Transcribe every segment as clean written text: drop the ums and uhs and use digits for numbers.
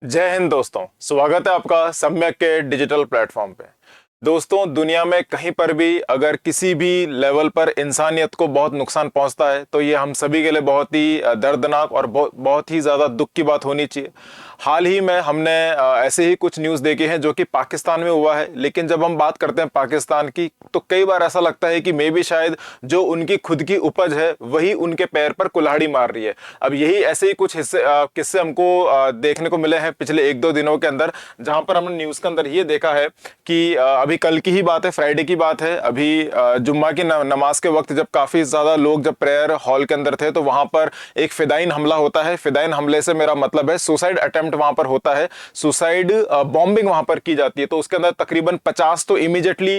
जय हिंद दोस्तों, स्वागत है आपका सम्यक के डिजिटल प्लेटफॉर्म पे। दोस्तों, दुनिया में कहीं पर भी अगर किसी भी लेवल पर इंसानियत को बहुत नुकसान पहुंचता है तो ये हम सभी के लिए बहुत ही दर्दनाक और बहुत ही ज़्यादा दुख की बात होनी चाहिए। हाल ही में हमने ऐसे ही कुछ न्यूज़ देखे हैं जो कि पाकिस्तान में हुआ है, लेकिन जब हम बात करते हैं पाकिस्तान की तो कई बार ऐसा लगता है कि मे भी शायद जो उनकी खुद की उपज है वही उनके पैर पर कुल्हाड़ी मार रही है। अब यही ऐसे ही कुछ किस्से हमको देखने को मिले हैं पिछले एक दो दिनों के अंदर, जहां पर हमने न्यूज़ के अंदर ये देखा है कि अभी कल की ही बात है, फ्राइडे की बात है। अभी जुम्मा की नमाज के वक्त जब काफ़ी ज़्यादा लोग जब प्रेयर हॉल के अंदर थे तो वहां पर एक फिदाइन हमला होता है। फिदाइन हमले से मेरा मतलब है सुसाइड अटेम्प्ट वहां पर होता है, सुसाइड बॉम्बिंग वहां पर की जाती है। तो उसके अंदर तकरीबन 50 तो इमीडिएटली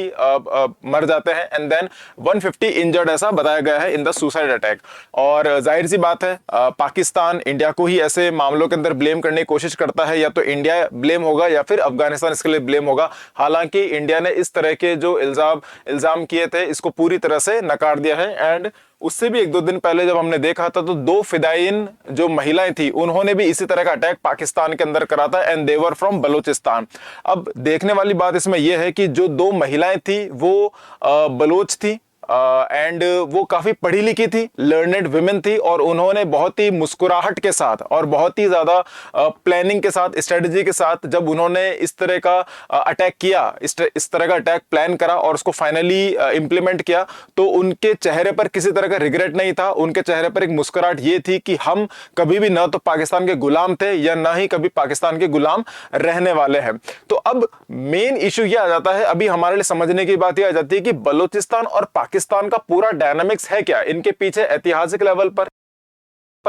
मर जाते हैं एंड देन 150 इंजर्ड ऐसा बताया गया है इन द सुसाइड अटैक। और जाहिर सी बात है पाकिस्तान इंडिया को ही ऐसे मामलों के अंदर ब्लेम करने की कोशिश करता है, या तो इंडिया ब्लेम होगा या फिर अफगानिस्तान इसके लिए ब्लेम होगा। हालांकि इंडिया ने इस तरह के जो इल्जाम किए थे इसको पूरी तरह से नकार दिया है। एंड उससे भी एक दो दिन पहले जब हमने देखा था तो दो फिदाइन जो महिलाएं थी उन्होंने भी इसी तरह का अटैक पाकिस्तान के अंदर करा था and they were from Balochistan. अब देखने वाली बात इसमें यह है कि जो दो महिलाएं थी वो बलोच थी एंड वो काफी पढ़ी लिखी थी, लर्नेड विमेन थी, और उन्होंने बहुत ही मुस्कुराहट के साथ और बहुत ही ज्यादा प्लानिंग के साथ, स्ट्रेटजी के साथ जब उन्होंने इस तरह का अटैक किया, इस तरह का अटैक प्लान करा और उसको फाइनली इंप्लीमेंट किया, तो उनके चेहरे पर किसी तरह का रिग्रेट नहीं था। उनके चेहरे पर एक मुस्कुराहट ये थी कि हम कभी भी ना तो पाकिस्तान के गुलाम थे या ना ही कभी पाकिस्तान के गुलाम रहने वाले हैं। तो अब मेन इशू ये आ जाता है, अभी हमारे लिए समझने की बात ये आ जाती है कि बलूचिस्तान और पाकिस्तान का पूरा डायनामिक्स है क्या, इनके पीछे ऐतिहासिक लेवल पर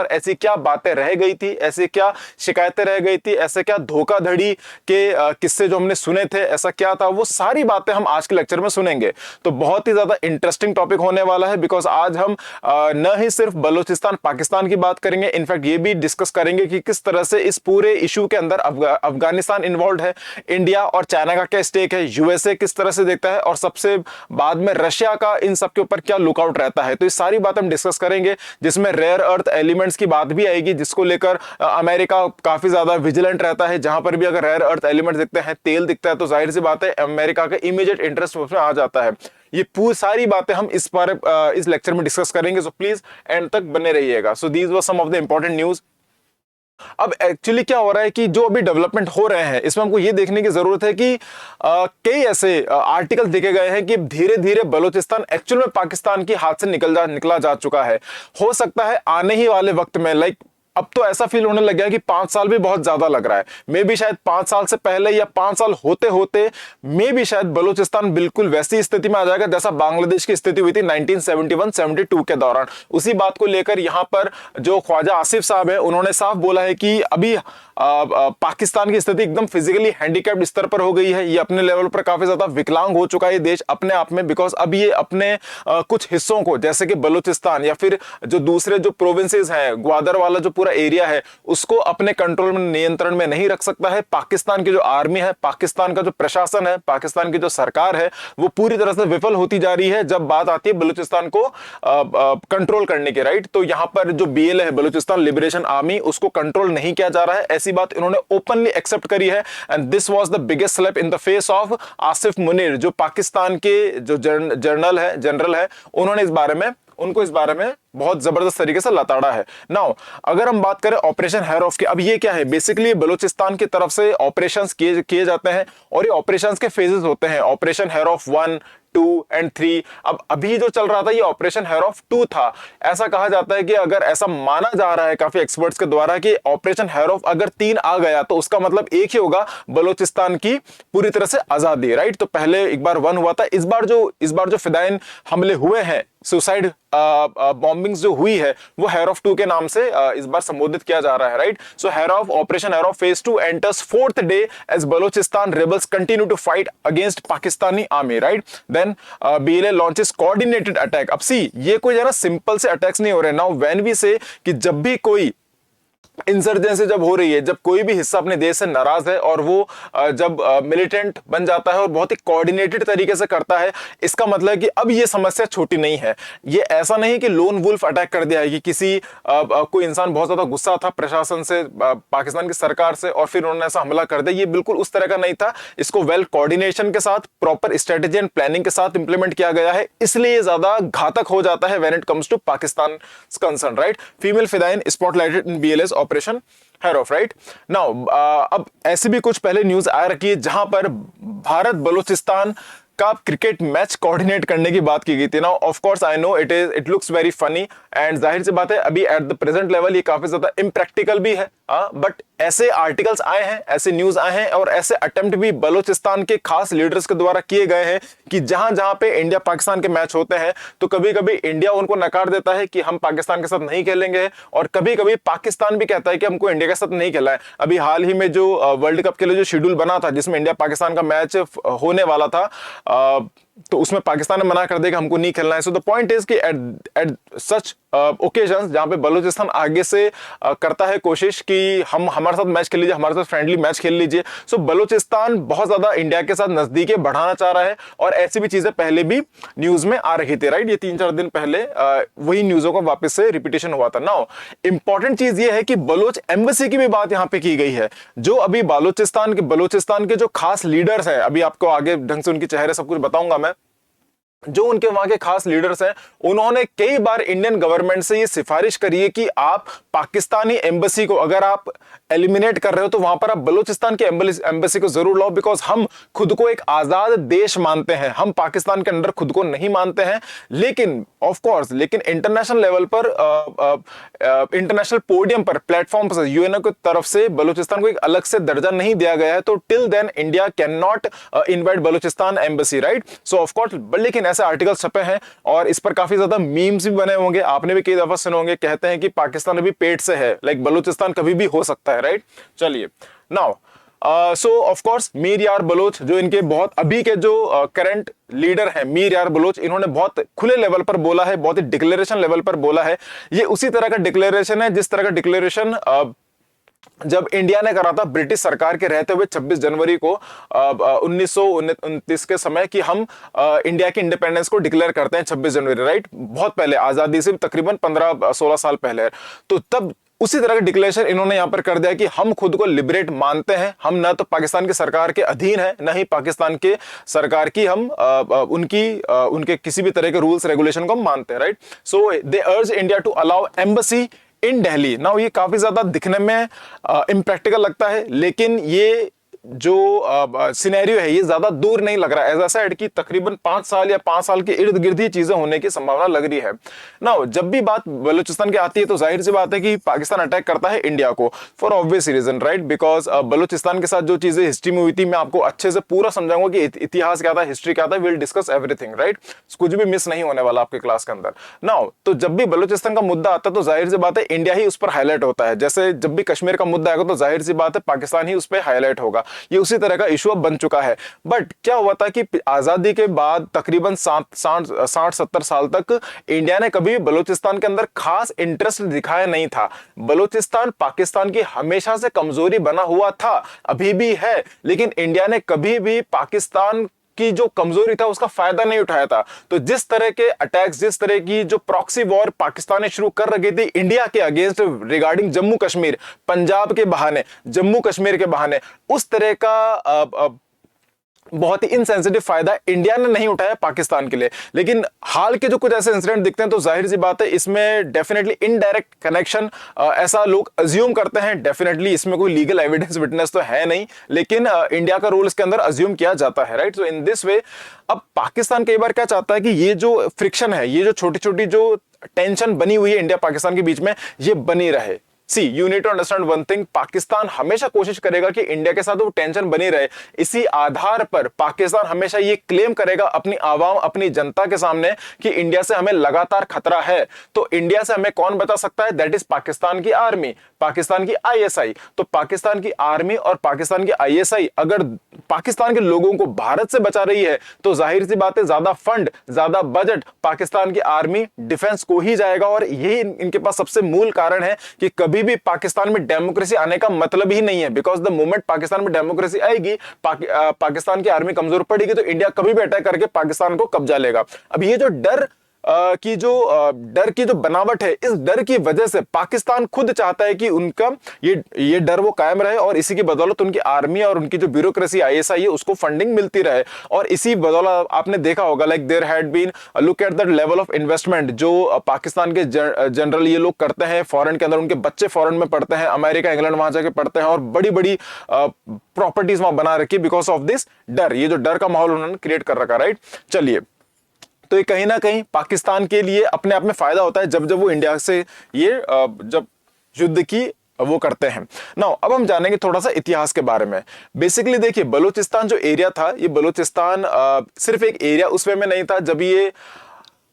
ऐसी क्या बातें रह गई थी, ऐसी क्या शिकायतें रह गई थी, ऐसे क्या धोखाधड़ी के किस्से जो हमने सुने थे, ऐसा क्या था, वो सारी बातें हम आज के लेक्चर में सुनेंगे। तो बहुत ही ज्यादा इंटरेस्टिंग टॉपिक होने वाला है, बिकॉज आज हम न ही सिर्फ बलूचिस्तान पाकिस्तान की बात करेंगे, इनफैक्ट ये भी डिस्कस करेंगे कि किस तरह से इस पूरे इशू के अंदर अफगानिस्तान इन्वॉल्व है, इंडिया और चाइना का क्या स्टेक है, यूएसए किस तरह से देखता है, और सबसे बाद में रशिया का इन सब के ऊपर क्या लुकआउट रहता है। तो ये सारी बात हम डिस्कस करेंगे, जिसमें रेयर अर्थ एलिमेंट की बात भी आएगी, जिसको लेकर अमेरिका काफी ज्यादा विजिलेंट रहता है। जहां पर भी अगर रेयर अर्थ एलिमेंट दिखते हैं, तेल दिखता है, तो जाहिर सी बात है अमेरिका का इमीडिएट इंटरेस्ट उसमें आ जाता है। ये पूरी सारी बातें हम इस लेक्चर में डिस्कस करेंगे, सो प्लीज एंड तक बने रहिएगा। So these were some of the important news. अब एक्चुअली क्या हो रहा है कि जो अभी डेवलपमेंट हो रहे हैं इसमें हमको ये देखने की जरूरत है कि कई ऐसे आर्टिकल देखे गए हैं कि धीरे धीरे बलूचिस्तान एक्चुअल में पाकिस्तान की हाथ से निकला जा चुका है। हो सकता है आने ही वाले वक्त में, लाइक अब तो ऐसा फील होने लग गया कि 5 साल भी बहुत ज्यादा लग रहा है, मे भी शायद 5 साल से पहले या 5 साल होते होते मे भी शायद बलूचिस्तान बिल्कुल वैसी स्थिति में आ जाएगा जैसा बांग्लादेश की स्थिति हुई थी 1971-72 के दौरान। उसी बात को लेकर यहां पर जो ख्वाजा आसिफ साहब है उन्होंने साफ बोला है कि अभी पाकिस्तान की स्थिति एकदम फिजिकली हैंडीकैप्ड स्तर पर हो गई है, ये अपने लेवल पर काफी ज्यादा विकलांग हो चुका है ये देश अपने आप में, बिकॉज अब ये अपने कुछ हिस्सों को जैसे कि बलूचिस्तान या फिर जो दूसरे जो प्रोविंसेस हैं, ग्वादर वाला जो पूरा एरिया है, उसको अपने कंट्रोल में, नियंत्रण में नहीं रख सकता है। पाकिस्तान की जो आर्मी है, पाकिस्तान का जो प्रशासन है, पाकिस्तान की जो सरकार है, वो पूरी तरह से विफल होती जा रही है जब बात आती है बलूचिस्तान को कंट्रोल करने की, राइट। तो यहां पर जो बीएलए है, बलूचिस्तान लिबरेशन आर्मी, उसको कंट्रोल नहीं किया जा रहा है, ऐसी बात इन्होंने ओपनली एक्सेप्ट करी है। And this was the biggest slap in the face of Asif Munir, जो पाकिस्तान के जो जनरल है, उन्होंने इस बारे में बहुत जबरदस्त तरीके से लताड़ा है। नाउ अगर हम बात करें ऑपरेशन हैरोफ की, अब ये क्या है, बेसिकली बलूचिस्तान की तरफ से ऑपरेशंस किए जाते हैं और ये ऑपरेशंस के फेजेस होते हैं, ऑपरेशन हैरोफ 1, 2 एंड 3। अब अभी जो चल रहा था ये ऑपरेशन हैरोफ 2 था। ऐसा कहा जाता है कि अगर ऐसा माना जा रहा है काफी एक्सपर्ट्स के द्वारा कि ऑपरेशन हैरोफ अगर 3 आ गया तो उसका मतलब एक ही होगा, बलूचिस्तान की पूरी तरह से आजादी, राइट। तो पहले एक बार 1 हुआ था, इस बार जो फिदाइन हमले हुए हैं, सुसाइड बॉम्बिंग्स जो हुई है, वो हैरोफ 2 के नाम से इस बार संबोधित किया जा रहा है, right. So operation Herof phase 2 enters 4th day as Balochistan rebels continue to fight against Pakistani army, right. Then BLA launches coordinated attack. अब सी ये कोई जरा सिंपल से अटैक्स नहीं हो रहे। नाउ व्हेन वी से कि जब भी कोई इंसर्जेंसी जब हो रही है, जब कोई भी हिस्सा अपने देश से नाराज है और वो जब मिलिटेंट बन जाता है और बहुत ही कोऑर्डिनेटेड तरीके से करता है, इसका मतलब है कि अब ये समस्या छोटी नहीं है। ये ऐसा नहीं कि लोन वुल्फ अटैक कर दिया है कि किसी कोई इंसान बहुत ज्यादा गुस्सा था प्रशासन से, पाकिस्तान की सरकार से, और फिर उन्होंने ऐसा हमला कर दिया। ये बिल्कुल उस तरह का नहीं था। इसको वेल कोऑर्डिनेशन के साथ, प्रॉपर स्ट्रेटेजी एंड प्लानिंग के साथ इंप्लीमेंट किया गया है, इसलिए ज्यादा घातक हो जाता है when it comes to Pakistan concern, right. Female फिदाइन spotlighted in BLA's operation Herof, right now. अब ऐसी भी कुछ पहले न्यूज आ रखी है जहां पर भारत बलूचिस्तान का क्रिकेट मैच कोऑर्डिनेट करने की बात की गई थी। Now of course I know it looks very funny, and जाहिर सी बात है अभी एट द प्रेजेंट लेवल ये काफी ज्यादा इम्प्रैक्टिकल भी है, बट ऐसे आर्टिकल्स आए हैं, ऐसे न्यूज आए हैं और ऐसे अटेम्प्ट भी बलूचिस्तान के खास लीडर्स के द्वारा किए गए हैं कि जहां जहां पे इंडिया पाकिस्तान के मैच होते हैं तो कभी कभी इंडिया उनको नकार देता है कि हम पाकिस्तान के साथ नहीं खेलेंगे, और कभी कभी पाकिस्तान भी कहता है कि हमको इंडिया के साथ नहीं खेलना है। अभी हाल ही में जो वर्ल्ड कप के लिए जो शेड्यूल बना था जिसमें इंडिया पाकिस्तान का मैच होने वाला था, तो उसमें पाकिस्तान ने मना कर दिया कि हमको नहीं खेलना है। सो द पॉइंट इज कि एट सच ओकेजन्स जहां पे बलूचिस्तान आगे से करता है कोशिश कि हम हमारे साथ मैच खेल लीजिए, हमारे साथ फ्रेंडली मैच खेल लीजिए, सो बलूचिस्तान बहुत ज्यादा इंडिया के साथ नजदीकी बढ़ाना चाह रहा है, और ऐसी भी चीजें पहले भी न्यूज में आ रही थी, राइट। ये 3-4 दिन पहले वही न्यूजों का वापस से रिपीटेशन हुआ था। नाउ इंपॉर्टेंट चीज ये है कि बलोच एम्बेसी की भी बात यहां पे की गई है। जो अभी बलूचिस्तान के जो खास लीडर्स हैं, अभी आपको आगे ढंग से उनके चेहरे सब कुछ बताऊंगा मैं, जो उनके वहां के खास लीडर्स हैं, उन्होंने कई बार इंडियन गवर्नमेंट से ये सिफारिश करी है कि आप पाकिस्तानी एम्बेसी को अगर आप एलिमिनेट कर रहे हो तो वहां पर आप बलूचिस्तान के एम्बेसी को जरूर लाओ, बिकॉज हम खुद को एक आजाद देश मानते हैं, हम पाकिस्तान के अंदर खुद को नहीं मानते हैं। लेकिन ऑफ कोर्स इंटरनेशनल लेवल पर, इंटरनेशनल पोडियम पर, प्लेटफॉर्म पर यूएनओ की तरफ से बलूचिस्तान को एक अलग से दर्जा नहीं दिया गया है, तो till then India can not invite Balochistan embassy, right. So of course, लेकिन ऐसे आर्टिकल छपे हैं और इस पर काफी ज्यादा मीम्स भी बने होंगे, आपने भी कई दफा सुने होंगे, कहते हैं कि पाकिस्तान अभी पेट से है, लाइक बलूचिस्तान कभी भी हो सकता है, राइट। चलिए now so of course Mir यार बलोच, जो इनके बहुत अभी के जो करंट लीडर हैं मीर यार बलोच, इन्होंने बहुत खुले लेवल पर बोला है, बहुत ही डिक्लेरेशन लेवल पर बोला है। ये उसी तरह का डिक्लेरेशन है जिस तरह का डिक्लेरेशन जब इंडिया ने करा था ब्रिटिश सरकार के रहते हुए 26 जनवरी को 1929 के समय, कि हम इंडिया की इंडिपेंडेंस को डिक्लेयर करते हैं 26 जनवरी, राइट। बहुत पहले, आजादी से तकरीबन 15-16 साल पहले। तो तब उसी तरह का डिक्लेरेशन इन्होंने यहां पर कर दिया कि हम खुद को लिबरेट मानते हैं, हम ना तो पाकिस्तान की सरकार के अधीन है, ना ही पाकिस्तान के सरकार की हम उनके किसी भी तरह के रूल्स रेगुलेशन को हम मानते हैं, right. So they urge India to allow embassy in Delhi. Now ये काफी ज्यादा दिखने में इम्प्रैक्टिकल लगता है, लेकिन ये जो सिनेरियो है ये ज्यादा दूर नहीं लग रहा है। एज आई सेड कि तकरीबन 5 साल या 5 साल के इर्द गिर्द ही चीजें होने की संभावना लग रही है। नाउ जब भी बात बलूचिस्तान की आती है तो जाहिर सी बात है कि पाकिस्तान अटैक करता है इंडिया को for obvious reason, right. Because Balochistan के साथ जो चीजें हिस्ट्री में हुई थी, मैं आपको अच्छे से पूरा समझाऊंगा कि इतिहास क्या था, हिस्ट्री क्या था, विल डिस्कस एवरीथिंग, राइट। कुछ भी मिस नहीं होने वाला आपके क्लास के अंदर। नाउ तो जब भी बलूचिस्तान का मुद्दा आता है तो जाहिर सी बात है इंडिया ही उस पर हाईलाइट होता है। जैसे जब भी कश्मीर का मुद्दा आएगा तो जाहिर सी बात है पाकिस्तान ही उस पर हाईलाइट होगा। ये उसी तरह का इशू अब बन चुका है। बट क्या हुआ था कि आजादी के बाद तकरीबन 60-70 साल तक इंडिया ने कभी बलूचिस्तान के अंदर खास इंटरेस्ट दिखाया नहीं था। बलूचिस्तान पाकिस्तान की हमेशा से कमजोरी बना हुआ था, अभी भी है, लेकिन इंडिया ने कभी भी पाकिस्तान की जो कमजोरी था उसका फायदा नहीं उठाया था। तो जिस तरह के अटैक्स, जिस तरह की जो प्रॉक्सी वॉर पाकिस्तान ने शुरू कर रखी थी इंडिया के अगेंस्ट रिगार्डिंग जम्मू कश्मीर, पंजाब के बहाने, जम्मू कश्मीर के बहाने, उस तरह का बहुत ही इनसेंसिटिव फायदा इंडिया ने नहीं उठाया पाकिस्तान के लिए। लेकिन हाल के जो कुछ ऐसे इंसिडेंट दिखते हैं तो जाहिर सी बात है इसमें डेफिनेटली इनडायरेक्ट कनेक्शन ऐसा लोग अज्यूम करते हैं। डेफिनेटली इसमें कोई लीगल एविडेंस विटनेस तो है नहीं, लेकिन इंडिया का रोल इसके अंदर अज्यूम किया जाता है, right. So in this way अब पाकिस्तान कई बार क्या चाहता है कि ये जो फ्रिक्शन है, ये जो छोटी छोटी जो टेंशन बनी हुई है इंडिया पाकिस्तान के बीच में, ये बनी रहे। See you need to understand one thing, Pakistan हमेशा कोशिश करेगा कि इंडिया के साथ वो टेंशन बनी रहे। इसी आधार पर पाकिस्तान हमेशा ये क्लेम करेगा अपनी आवाम, अपनी जनता के सामने कि इंडिया से हमें लगातार खतरा है। तो इंडिया से हमें कौन बचा सकता है? दैट इज पाकिस्तान की आर्मी, पाकिस्तान की आईएसआई। तो पाकिस्तान की आर्मी और पाकिस्तान की आईएसआई अगर पाकिस्तान के लोगों को भारत से बचा रही है तो जाहिर सी बात है ज्यादा फंड, ज्यादा बजट पाकिस्तान की आर्मी डिफेंस को ही जाएगा। और यही इनके पास सबसे मूल कारण है कि कभी कभी भी पाकिस्तान में डेमोक्रेसी आने का मतलब ही नहीं है, बिकॉज द मोमेंट पाकिस्तान में डेमोक्रेसी आएगी, पाकिस्तान की आर्मी कमजोर पड़ेगी, तो इंडिया कभी भी अटैक करके पाकिस्तान को कब्जा लेगा। अब ये जो डर की जो बनावट है, इस डर की वजह से पाकिस्तान खुद चाहता है कि उनका ये डर वो कायम रहे, और इसी की बदौलत उनकी आर्मी और उनकी जो ब्यूरोक्रेसी आईएसआई है उसको फंडिंग मिलती रहे। और इसी बदौलत आपने देखा होगा, like there had been, look at the level of investment जो पाकिस्तान के जनरल ये लोग करते हैं फॉरेन के अंदर। उनके बच्चे फॉरेन में पढ़ते हैं, अमेरिका इंग्लैंड वहां जाके पढ़ते हैं, और बड़ी बड़ी प्रॉपर्टीज वहां बना रखी बिकॉज ऑफ दिस डर। ये जो डर का माहौल उन्होंने क्रिएट कर रखा, राइट। चलिए, तो ये कहीं ना कहीं पाकिस्तान के लिए अपने आप में फायदा होता है जब जब वो इंडिया से ये जब युद्ध की वो करते हैं। नाउ अब हम जानेंगे थोड़ा सा इतिहास के बारे में। बेसिकली देखिए, बलूचिस्तान जो एरिया था, ये बलूचिस्तान सिर्फ एक एरिया उस वे में नहीं था। जब ये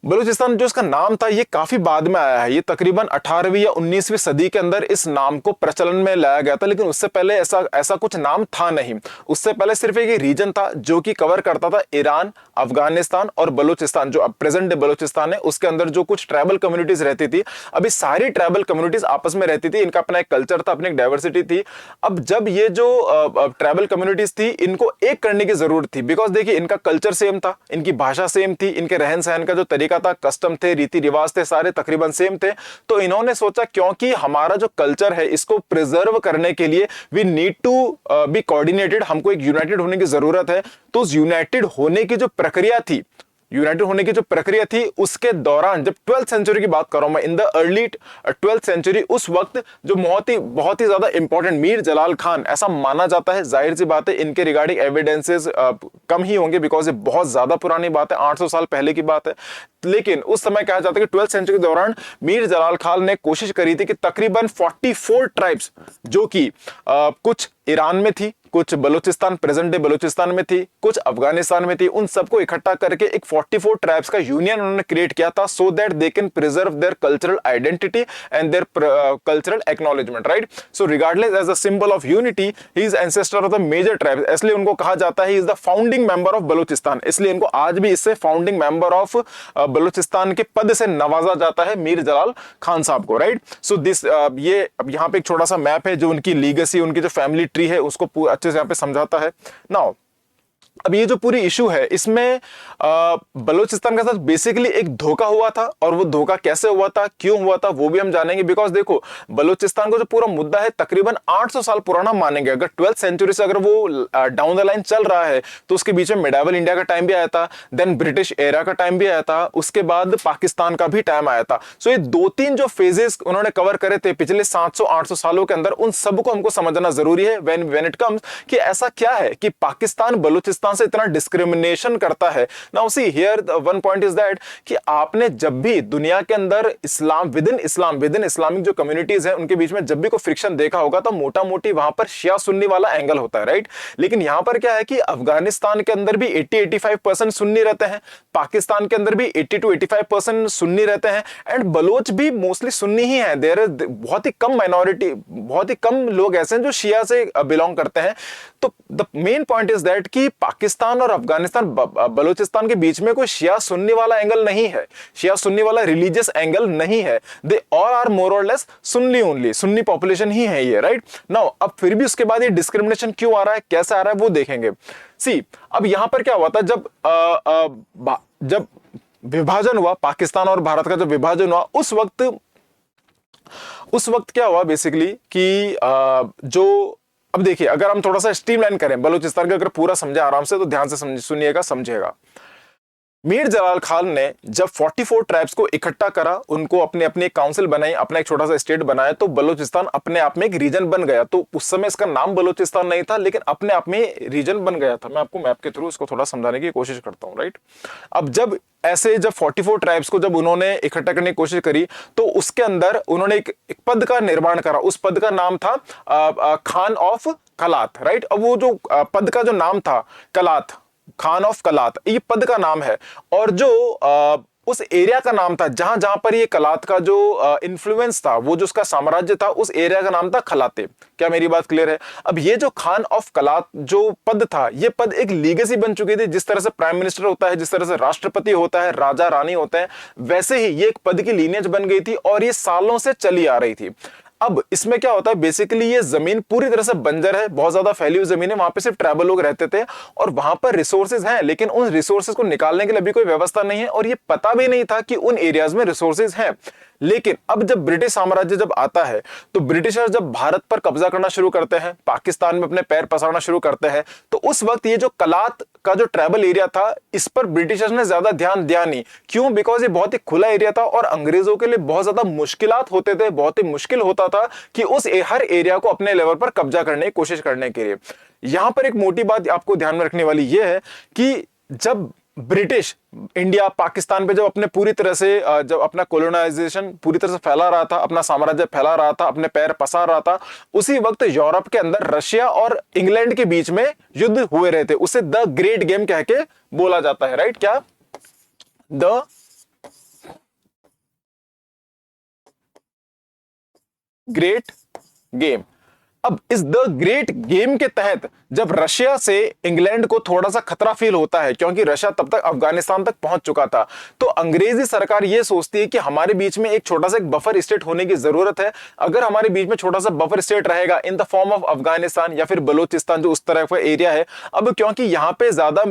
बलूचिस्तान जो इसका नाम था ये काफी बाद में आया है, ये तकरीबन 18वीं या 19वीं सदी के अंदर इस नाम को प्रचलन में लाया गया था, लेकिन उससे पहले ऐसा कुछ नाम था नहीं। उससे पहले सिर्फ एक रीजन था जो कि कवर करता था ईरान, अफगानिस्तान और बलूचिस्तान, जो अब प्रेजेंट डे बलूचिस्तान है, उसके अंदर जो कुछ ट्राइबल कम्युनिटीज रहती थी। अभी सारी ट्राइबल कम्युनिटीज आपस में रहती थी, इनका अपना एक कल्चर था, अपनी एक डाइवर्सिटी थी। अब जब ये जो ट्राइबल कम्युनिटीज थी, इनको एक करने की जरूरत थी, बिकॉज देखिए इनका कल्चर सेम था, इनकी भाषा सेम थी, इनके रहन सहन का जो तरीका था, कस्टम थे, रीति रिवाज थे, सारे तकरीबन सेम थे। तो इन्होंने सोचा क्योंकि हमारा जो कल्चर है इसको प्रिजर्व करने के लिए we need to be coordinated, हमको एक यूनाइटेड होने की जरूरत है। तो उस यूनाइटेड होने की जो प्रक्रिया थी, उसके दौरान, जब 12th सेंचुरी की बात कर रहा हूं मैं, in the early 12th century, उस वक्त जो बहुत ही ज्यादा इंपॉर्टेंट मीर जलाल खान, ऐसा माना जाता है, जाहिर सी बात है इनके रिगार्डिंग एविडेंसेस कम ही होंगे बिकॉज ये बहुत ज्यादा पुरानी बात है, 800 साल पहले की बात है। लेकिन उस समय कहा जाता है कि 12th सेंचुरी के दौरान मीर जलाल खान ने कोशिश करी थी कि तकरीबन 44 ट्राइब्स, जो कि कुछ ईरान में थी, कुछ बलूचिस्तान, प्रेजेंट डे बलूचिस्तान में थी, कुछ अफगानिस्तान में थी, उन सबको इकट्ठा करके एक 44 ट्राइब्स का यूनियन उन्होंने क्रिएट किया था, so that they can preserve their cultural identity and their cultural acknowledgement, right. So regardless, as a symbol of unity, he is ancestor of the major tribes, इसलिए उनको कहा जाता है he is the founding member of Balochistan, इसलिए इनको आज भी इससे फाउंडिंग मेंबर ऑफ बलूचिस्तान के पद से नवाजा जाता है, मीर जलाल खान साहब को, राइट। सो दिस ये अब यहाँ पे एक छोटा सा मैप है जो उनकी लीगेसी, उनकी जो फैमिली ट्री है उसको अच्छे से यहाँ पे समझाता है। नाउ अब ये जो पूरी इशू है, इसमें बलूचिस्तान के साथ बेसिकली एक धोखा हुआ था, और वो धोखा कैसे हुआ था, क्यों हुआ था, वो भी हम जानेंगे। बिकॉज देखो, बलूचिस्तान का जो पूरा मुद्दा है तकरीबन 800 साल पुराना मानेंगे। अगर 12th सेंचुरी से अगर वो डाउन द लाइन चल रहा है, तो उसके बीच में मिडावल इंडिया का टाइम भी आया था, देन ब्रिटिश एरा का टाइम भी आया था, उसके बाद पाकिस्तान का भी टाइम आया था। सो ये 2-3 जो फेजेस उन्होंने कवर करे थे पिछले 700-800 सालों के अंदर, उन सबको हमको समझना जरूरी है व्हेन इट कम्स कि ऐसा क्या है कि पाकिस्तान बलूचिस्तान से इतना डिस्क्रिमिनेशन करता है। Now see here one point is that कि आपने जब भी दुनिया के अंदर इस्लाम विद इन इस्लामिक जो कम्युनिटीज हैं उनके बीच में जब भी कोई फ्रिक्शन देखा होगा, तो मोटा मोटी वहां पर शिया सुन्नी वाला एंगल होता है, राइट। लेकिन यहां पर क्या है कि अफगानिस्तान के अंदर भी 80-85% सुन्नी रहते हैं, पाकिस्तान के अंदर भी 80-85% सुन्नी रहते हैं, एंड बलोच भी मोस्टली सुन्नी ही है। देयर इज बहुत ही कम माइनॉरिटी, बहुत ही कम लोग ऐसे हैं जो शिया से बिलोंग करते हैं। तो the main point is that कि पाकिस्तान और अफगानिस्तान, बलूचिस्तान के बीच में कोई शिया सुन्नी वाला एंगल नहीं है, शिया सुन्नी वाला रिलीजियस एंगल नहीं है। They all are more or less Sunni only, Sunni population ही है ये, राइट। नाउ अब फिर भी उसके बाद ये डिस्क्रिमिनेशन क्यों आ रहा है, कैसे आ रहा है, वो देखेंगे। सी अब यहां पर क्या हुआ था, जब विभाजन हुआ, पाकिस्तान और भारत का जब विभाजन हुआ, उस वक्त क्या हुआ बेसिकली कि जो अब देखिए, अगर हम थोड़ा सा स्ट्रीमलाइन करें बलूचिस्तान का, अगर पूरा समझे आराम से, तो ध्यान से सुनिएगा, समझिएगा। मीर जलाल खान ने जब 44 ट्राइब्स को इकट्ठा करा, उनको अपने अपने काउंसिल बनाई, अपना एक छोटा सा स्टेट बनाया, तो बलूचिस्तान अपने आप में एक रीजन बन गया। तो उस समय इसका नाम बलूचिस्तान नहीं था, लेकिन अपने आप में रीजन बन गया था। मैं आपको मैप के थ्रू इसको थोड़ा समझाने की कोशिश करता हूं, राइट। अब जब 44 ट्राइब्स को जब उन्होंने इकट्ठा करने की कोशिश करी, तो उसके अंदर उन्होंने एक पद का निर्माण करा। उस पद का नाम था खान ऑफ कलात, राइट। अब वो जो पद का जो नाम था कलात, खान ऑफ कलात, ये पद का नाम है, और जो उस एरिया का नाम था जहां जहां पर ये कलात का जो इन्फ्लुएंस था, वो जो उसका साम्राज्य था, उस एरिया का नाम था खलाते। क्या मेरी बात क्लियर है? अब ये जो खान ऑफ कलात जो पद था, ये पद एक लीगेसी बन चुकी थी। जिस तरह से प्राइम मिनिस्टर होता है, जिस तरह से राष्ट्रपति होता है, राजा रानी होते हैं, वैसे ही ये एक पद की लीनियज बन गई थी, और ये सालों से चली आ रही थी। अब इसमें क्या होता है, बेसिकली ये जमीन पूरी तरह से बंजर है, बहुत ज्यादा फैली हुई जमीन है, वहां पे सिर्फ ट्राइबल लोग रहते थे और वहां पर रिसोर्सेज हैं, लेकिन उन रिसोर्सेज को निकालने के लिए अभी कोई व्यवस्था नहीं है और ये पता भी नहीं था कि उन एरियाज में रिसोर्सेज हैं। लेकिन अब जब ब्रिटिश साम्राज्य जब आता है तो ब्रिटिशर जब भारत पर कब्जा करना शुरू करते हैं, पाकिस्तान में अपने पैर पसारना शुरू करते हैं, तो उस वक्त ये जो कलात का जो ट्राइबल एरिया था इस पर ब्रिटिशर्स ने ज्यादा ध्यान दिया नहीं। क्यों? बिकॉज ये बहुत ही खुला एरिया था और अंग्रेजों के लिए बहुत ज्यादा मुश्किलात होते थे, बहुत ही मुश्किल होता था कि उस हर एरिया को अपने लेवल पर कब्जा करने की कोशिश करने के लिए। यहां पर एक मोटी बात आपको ध्यान में रखने वाली यह है कि जब ब्रिटिश इंडिया पाकिस्तान पे जब अपने पूरी तरह से जब अपना कोलोनाइजेशन पूरी तरह से फैला रहा था, अपना साम्राज्य फैला रहा था, अपने पैर पसार रहा था, उसी वक्त यूरोप के अंदर रशिया और इंग्लैंड के बीच में युद्ध हुए रहे थे। उसे द ग्रेट गेम कह के बोला जाता है, राइट? क्या? The great game. अब इस द ग्रेट गेम के तहत जब रशिया से इंग्लैंड को थोड़ा सा खतरा फील होता है, क्योंकि रशिया तब तक अफगानिस्तान तक पहुंच चुका था, तो अंग्रेजी सरकार यह सोचती है कि हमारे बीच में एक छोटा सा एक बफर स्टेट होने की जरूरत है। अगर हमारे बीच में छोटा सा बफर स्टेट रहेगा in the form of Afghanistan या फिर बलूचिस्तान, जो उस तरह का एरिया है, अब क्योंकि यहां पे ज्यादा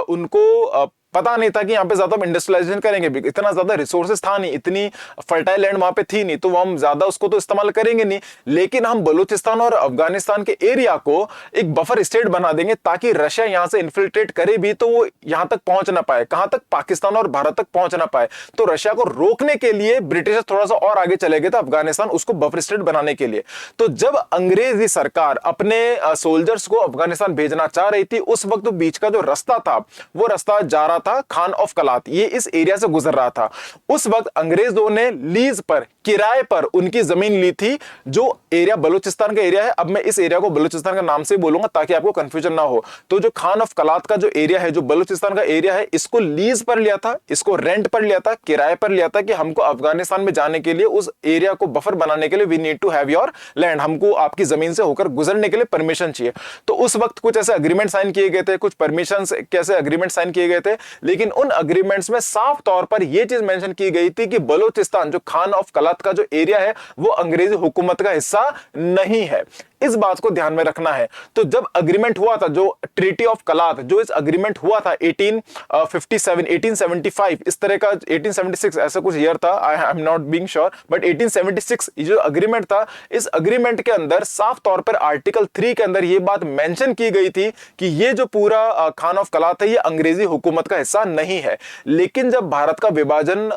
उनको पता नहीं था कि यहाँ पे ज्यादा इंडस्ट्रियलाइजेशन करेंगे, इतना ज्यादा रिसोर्सेज था नहीं, इतनी फर्टाइल लैंड वहां पे थी नहीं, तो हम ज्यादा उसको तो इस्तेमाल करेंगे नहीं, लेकिन हम बलूचिस्तान और अफगानिस्तान के एरिया को एक बफर स्टेट बना देंगे ताकि रशिया यहां से इन्फिल्ट्रेट करे भी तो वो यहां तक पहुंच ना पाए। कहां तक? पाकिस्तान और भारत तक पहुंच ना पाए। तो रशिया को रोकने के लिए ब्रिटिश थोड़ा सा और आगे चले गए थे अफगानिस्तान, उसको बफर स्टेट बनाने के लिए। तो जब अंग्रेजी सरकार अपने सोल्जर्स को अफगानिस्तान भेजना चाह रही थी, उस वक्त बीच का जो रास्ता था वो रास्ता जा रहा था खान ऑफ कलात, ये इस एरिया से गुजर रहा था। उस वक्त अंग्रेजों ने लीज पर, किराए पर उनकी जमीन ली थी, जो एरिया बलूचिस्तान का एरिया है। अब मैं इस एरिया को बलूचिस्तान का नाम से बोलूंगा ताकि आपको कंफ्यूजन ना हो। तो जो खान ऑफ कलात का जो एरिया है, जो बलूचिस्तान का एरिया है, इसको लीज पर लिया था, इसको रेंट पर लिया था, किराए पर लिया था कि हमको अफगानिस्तान में जाने के लिए, उस एरिया को बफर बनाने के लिए we need to have your land, हमको आपकी जमीन से होकर गुजरने के लिए परमिशन चाहिए। तो उस वक्त कुछ ऐसे अग्रीमेंट साइन किए गए थे, कुछ परमिशन कैसे अग्रीमेंट साइन किए गए थे, लेकिन उन अग्रीमेंट्स में साफ तौर पर यह चीज मेंशन की गई थी कि बलूचिस्तान, जो खान ऑफ कलात का जो एरिया है, वो अंग्रेजी हुकूमत का हिस्सा नहीं है। इस बात को ध्यान में रखना है। तो जब अग्रीमेंट हुआ था, जो ट्रीटी ऑफ कलात, जो इस अग्रीमेंट हुआ था 1857 1875 इस तरह का, 1876 ऐसा कुछ ईयर था, I am not being sure, but 1876 ये जो अग्रीमेंट था, इस अग्रीमेंट के अंदर साफ तौर पर आर्टिकल 3 के अंदर यह बात मेंशन की गई थी कि ये जो पूरा खान ऑफ कलात है, ये अंग्रेजी हुकूमत का हिस्सा नहीं है। लेकिन जब भारत का विभाजन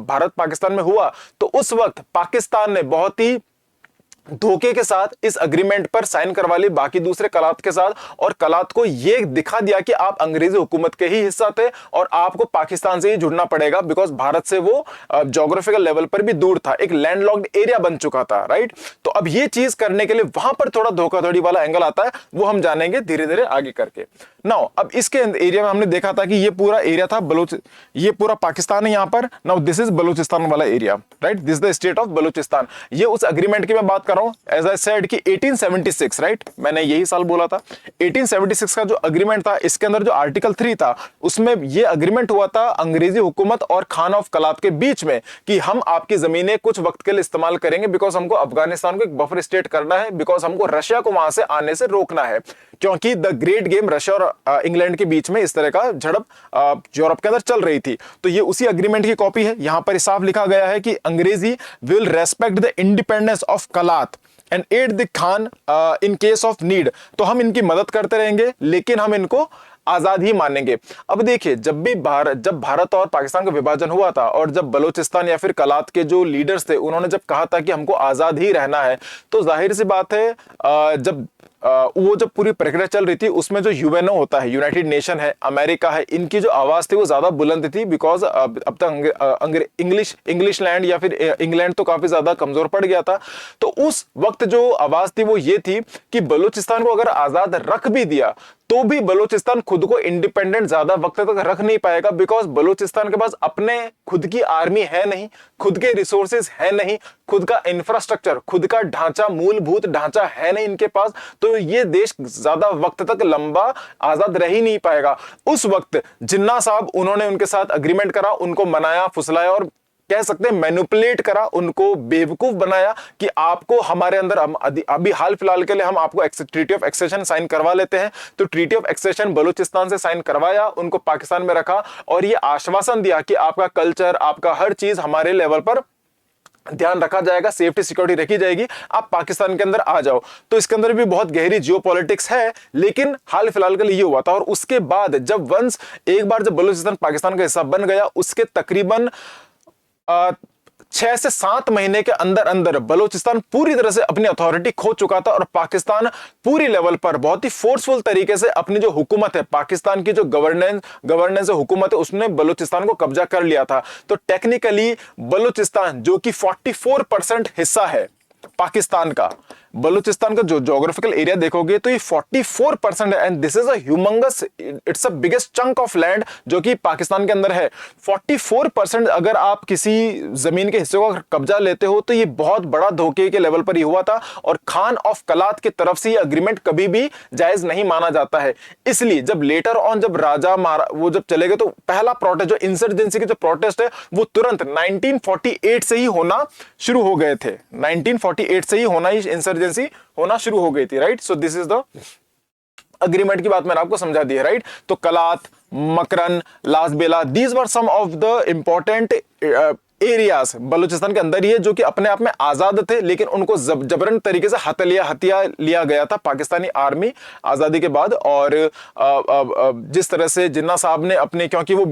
भारत पाकिस्तान में हुआ, तो उस वक्त पाकिस्तान ने बहुत ही धोखे के साथ इस अग्रीमेंट पर साइन करवा ली बाकी दूसरे कलात के साथ, और कलात को यह दिखा दिया कि आप अंग्रेजी हुकूमत के ही हिस्सा थे और आपको पाकिस्तान से ही जुड़ना पड़ेगा, बिकॉज भारत से वो ज्योग्राफिकल लेवल पर भी दूर था, एक लैंडलॉक्ड एरिया बन चुका था, राइट? तो अब ये चीज करने के लिए वहां पर थोड़ा धोखाधड़ी वाला एंगल आता है, वो हम जानेंगे धीरे धीरे आगे करके। नाउ अब इसके एरिया में हमने देखा था कि ये पूरा एरिया था ये पूरा पाकिस्तान है यहां पर। नाउ दिस इज बलूचिस्तान वाला area, right? This is the state of Balochistan. ये उस अग्रीमेंट की मैं बात कर रहा हूं, एज आई सेड कि 1876, राइट? मैंने यही साल बोला था। 1876 का जो अग्रीमेंट था, इसके अंदर जो आर्टिकल 3 था, उसमें ये अग्रीमेंट हुआ था अंग्रेजी हुकूमत और खान ऑफ कलात के बीच में कि हम आपकी जमीनें कुछ वक्त के लिए इस्तेमाल करेंगे, बिकॉज हमको अफगानिस्तान को एक बफर स्टेट करना है, बिकॉज हमको रशिया को वहां से आने से रोकना है, क्योंकि द ग्रेट गेम रशिया और इंग्लैंड के बीच में इस तरह का झड़प यूरोप के अंदर चल रही थी। तो ये उसी अग्रीमेंट की कॉपी है। यहां पर साफ लिखा गया है कि अंग्रेजी will respect the independence of Kalat and aid the Khan in case of need. तो हम इनकी मदद करते रहेंगे, लेकिन हम इनको आजाद ही मानेंगे। अब देखिए, जब भारत और पाकिस्तान का विभाजन हुआ था और जब बलूचिस्तान या फिर कलात के जो लीडर्स थे, उन्होंने जब कहा था कि हमको आजाद ही रहना है, तो जाहिर सी बात है वो जब पूरी प्रक्रिया चल रही थी, उसमें जो यूएनओ होता है, यूनाइटेड नेशन है, अमेरिका है, इनकी जो आवाज थी वो ज्यादा बुलंद थी, बिकॉज अब तक इंग्लिश लैंड या फिर इंग्लैंड तो काफी ज्यादा कमजोर पड़ गया था। तो उस वक्त जो आवाज थी वो ये थी कि बलूचिस्तान को अगर आजाद रख भी दिया तो भी बलूचिस्तान खुद को इंडिपेंडेंट ज्यादा वक्त तक रख नहीं पाएगा, बिकॉज बलूचिस्तान के पास अपने खुद की आर्मी है नहीं, खुद के रिसोर्सेज है नहीं, खुद का इंफ्रास्ट्रक्चर, खुद का ढांचा, मूलभूत ढांचा है नहीं इनके पास। तो ये देश ज्यादा वक्त तक लंबा आजाद रह ही नहीं पाएगा। उस वक्त जिन्ना साहब, उन्होंने उनके साथ अग्रीमेंट करा, उनको मनाया, फुसलाया और कह सकते हैं मैनिपुलेट करा, उनको बेवकूफ बनाया कि आपको हमारे अंदर अभी हाल फिलहाल के लिए हम आपको ट्रीटी ऑफ एक्सेशन साइन करवा लेते हैं। तो ट्रीटी ऑफ एक्सेशन बलूचिस्तान से साइन करवाया, उनको पाकिस्तान में रखा और ये आश्वासन दिया कि आपका कल्चर, आपका हर चीज हमारे लेवल पर ध्यान रखा जाएगा, सेफ्टी सिक्योरिटी रखी जाएगी, आप पाकिस्तान के अंदर आ जाओ। तो इसके अंदर भी बहुत गहरी जियोपॉलिटिक्स है, लेकिन हाल फिलहाल के लिए ये हुआ था। और उसके बाद जब एक बार जब बलूचिस्तान पाकिस्तान का हिस्सा बन गया, उसके तकरीबन 6 से 7 महीने के अंदर अंदर बलूचिस्तान पूरी तरह से अपनी अथॉरिटी खो चुका था और पाकिस्तान पूरी लेवल पर बहुत ही फोर्सफुल तरीके से अपनी जो हुकूमत है, पाकिस्तान की जो गवर्नेंस हुकूमत है, उसने बलूचिस्तान को कब्जा कर लिया था। तो टेक्निकली बलूचिस्तान जो कि 44% हिस्सा है पाकिस्तान का, बलूचिस्तान का जो ज्योग्राफिकल एरिया देखोगे तो ये 44% है, and this is a humongous, it's a biggest chunk of land जो कि पाकिस्तान के अंदर है। 44% अगर आप किसी जमीन के हिस्से को कब्जा लेते हो तो ये बहुत बड़ा धोखे के लेवल पर ही हुआ था और खान ऑफ कलात की तरफ से ये अग्रीमेंट कभी भी जायज नहीं माना जाता है। इसलिए जब लेटर ऑन जब राजा वो जब चले गए तो पहला प्रोटेस्ट जो इंसर्जेंसी के जो प्रोटेस्ट है वो तुरंत 1948 से ही होना शुरू हो गए थे। 1948 से ही इंसर्जेंसी होना शुरू हो गई थी, right. So this is the agreement की बात मैंने आपको समझा दी है, राइट। तो Kalat, Makran, Lasbela, these were some of the important areas Balochistan के अंदर ही है जो कि अपने आप में आजाद थे, लेकिन उनको जबरन तरीके से हत्या लिया गया था पाकिस्तानी आर्मी आजादी के बाद। और जिस तरह से जिन्ना साहब ने अपने, क्योंकि वो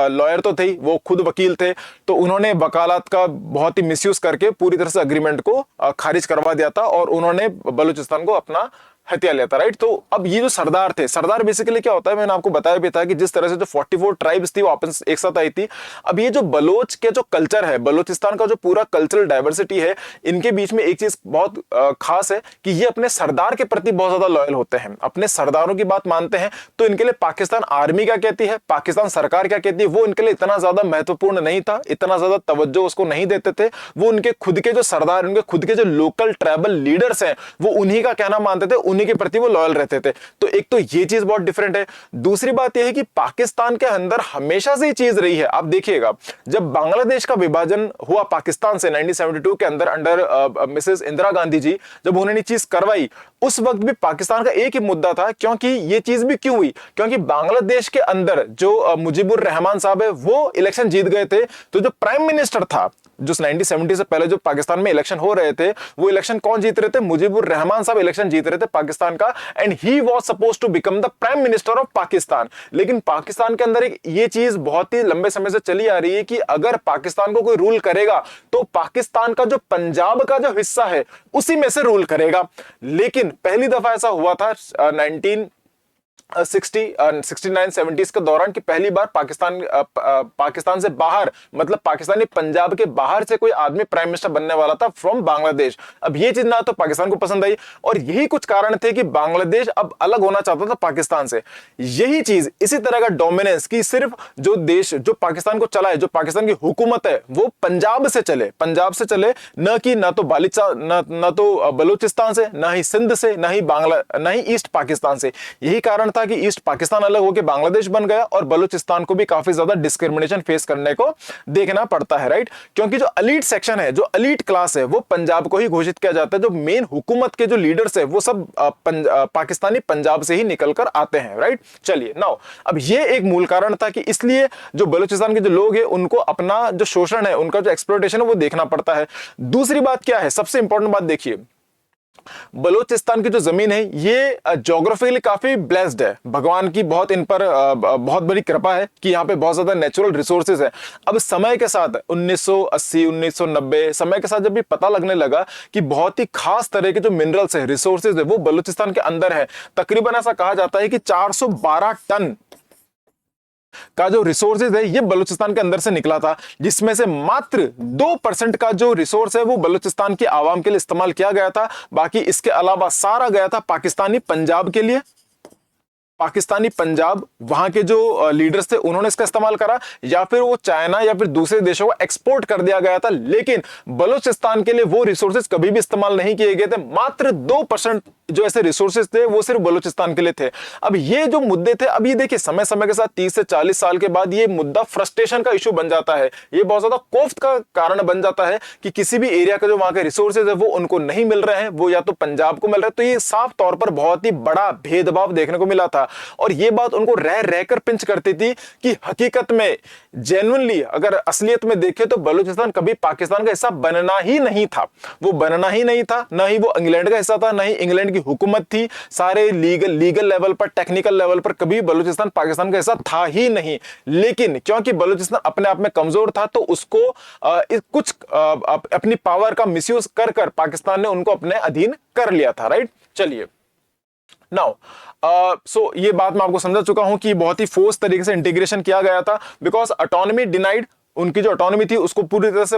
लॉयर तो थे, वो खुद वकील थे, तो उन्होंने वकालत का बहुत ही मिसयूज करके पूरी तरह से अग्रीमेंट को खारिज करवा दिया था और उन्होंने बलूचिस्तान को अपना हत्या लेता, राइट। तो अब ये जो सरदार थे, सरदार बेसिकली क्या होता है, मैंने आपको बताया भी था कि जिस तरह से जो 44 ट्राइब्स थी वो आपस एक साथ आई थी। अब ये जो बलोच के जो कल्चर है, बलूचिस्तान का जो पूरा कल्चरल डाइवर्सिटी है, इनके बीच में एक चीज बहुत खास है कि ये अपने सरदार के प्रति बहुत ज्यादा लॉयल होते हैं, अपने सरदारों की बात मानते हैं। तो इनके लिए पाकिस्तान आर्मी क्या कहती है, पाकिस्तान सरकार क्या कहती है, वो इनके लिए इतना ज्यादा महत्वपूर्ण नहीं था, इतना ज्यादा तवज्जो उसको नहीं देते थे। वो उनके खुद के जो सरदार, उनके खुद के जो लोकल ट्राइबल लीडर्स हैं, वो उन्हीं का कहना मानते थे, उन्हीं के प्रति वो लॉयल रहते थे। तो एक तो ये चीज बहुत डिफरेंट है। दूसरी बात यह है कि पाकिस्तान के अंदर हमेशा से ये चीज रही है। आप देखिएगा, जब बांग्लादेश का विभाजन हुआ पाकिस्तान से 1972 के अंदर अंडर मिसेस इंदिरा गांधी जी, जब उन्होंने चीज करवाई, उस वक्त भी पाकिस्तान का एक ही मुद्दा था। क्योंकि ये चीज भी क्यों हुई, क्योंकि बांग्लादेश के अंदर जो मुजीबुर रहमान साहब है वो इलेक्शन जीत गए थे। तो जो प्राइम मिनिस्टर था, जो 1970 से पहले जो पाकिस्तान में इलेक्शन हो रहे थे, वो इलेक्शन कौन जीत रहे थे, मुजीबुर रहमान साहब इलेक्शन जीत रहे थे पाकिस्तान का, and he was suppose to become the prime minister of Pakistan. लेकिन पाकिस्तान के अंदर एक ये चीज बहुत ही लंबे समय से चली आ रही है कि अगर पाकिस्तान को कोई रूल करेगा तो पाकिस्तान का जो पंजाब का जो हिस्सा है उसी में से रूल करेगा। लेकिन पहली दफा ऐसा हुआ था 69-70s के दौरान कि पहली बार पाकिस्तान से बाहर, मतलब पाकिस्तानी पंजाब के बाहर से कोई आदमी प्राइम मिनिस्टर बनने वाला था फ्रॉम बांग्लादेश। अब ये चीज ना तो पाकिस्तान को पसंद आई और यही कुछ कारण थे कि बांग्लादेश अब अलग होना चाहता था पाकिस्तान से। यही चीज, इसी तरह का डोमिनेंस कि सिर्फ जो देश जो पाकिस्तान को चलाए, जो पाकिस्तान की हुकूमत है, वो पंजाब से चले, न कि ना तो न तो बलूचिस्तान से, ना ही सिंध से, ना ही ईस्ट पाकिस्तान से। यही कारण था कि ईस्ट पाकिस्तान अलग होकर बांग्लादेश बन गया और बलूचिस्तान को भी काफी ज्यादा डिस्क्रिमिनेशन फेस करने को देखना पड़ता है, राइट। क्योंकि जो एलीट सेक्शन है, जो एलीट क्लास है, वो पंजाब को ही घोषित किया जाता है। जो मेन हुकूमत के जो लीडर्स है वो सब पाकिस्तानी पंजाब से ही निकलकर आते हैं, राइट। चलिए नाउ, अब ये एक मूल कारण था कि इसलिए जो बलूचिस्तान के जो लोग हैं उनको अपना जो शोषण है, उनका जो एक्सप्लॉयटेशन है वो देखना पड़ता है। दूसरी बात क्या है, सबसे इंपॉर्टेंट बात देखिए, बलूचिस्तान की जो जमीन है ये ज्योग्राफिकली काफी ब्लेस्ड है, भगवान की बहुत इन पर बहुत बड़ी कृपा है कि यहाँ पे बहुत ज्यादा नेचुरल रिसोर्सेज है। अब समय के साथ 1980 1990 समय के साथ जब भी पता लगने लगा कि बहुत ही खास तरह के जो मिनरल्स है, रिसोर्सेज है, वो बलूचिस्तान के अंदर है। तकरीबन ऐसा कहा जाता है कि 412 टन का जो रिसोर्सेज है ये बलूचिस्तान के अंदर से निकला था, जिसमें से मात्र 2% का जो रिसोर्स है वो बलूचिस्तान की आवाम के लिए इस्तेमाल किया गया था। बाकी इसके अलावा सारा गया था पाकिस्तानी पंजाब के लिए। पाकिस्तानी पंजाब, वहां के जो लीडर्स थे उन्होंने इसका इस्तेमाल करा, या फिर वो चाइना या फिर दूसरे देशों को एक्सपोर्ट कर दिया गया था। लेकिन बलूचिस्तान के लिए वो रिसोर्सेज कभी भी इस्तेमाल नहीं किए गए थे। मात्र 2% जो ऐसे रिसोर्सेज थे वो सिर्फ बलूचिस्तान के लिए थे। अब ये जो मुद्दे थे, अब ये देखिए समय समय के साथ 30 से 40 साल के बाद ये मुद्दा फ्रस्ट्रेशन का इशू बन जाता है, ये बहुत ज्यादा कोफ्त का कारण बन जाता है कि किसी भी एरिया का जो वहां के रिसोर्सेज है वो उनको नहीं मिल रहे हैं, वो या तो पंजाब को मिल रहे हैं। तो ये साफ तौर पर बहुत ही बड़ा भेदभाव देखने को मिला था और ये बात उनको रह रहकर पिंच करती थी कि हकीकत में जेन्युइनली अगर असलियत में देखें तो बलूचिस्तान कभी पाकिस्तान का हिस्सा बनना ही नहीं था, वो बनना ही नहीं था, ना ही वो इंग्लैंड का हिस्सा था, ना ही इंग्लैंड की हुकूमत थी। सारे लीगल लेवल पर, टेक्निकल लेवल पर कभी बलूचिस्तान पाकिस्तान का हिस्सा था ही नहीं। लेकिन क्योंकि बलूचिस्तान अपने आप में कमजोर था तो उसको कुछ अपनी पावर का मिसयूज कर कर पाकिस्तान ने उनको अपने अधीन कर लिया था, राइट। चलिए नाउ सो ये बात मैं आपको समझा चुका हूं कि बहुत ही फोर्स तरीके से इंटीग्रेशन किया गया था, बिकॉज ऑटोनॉमी डिनाइड, उनकी जो ऑटोनॉमी थी उसको पूरी तरह से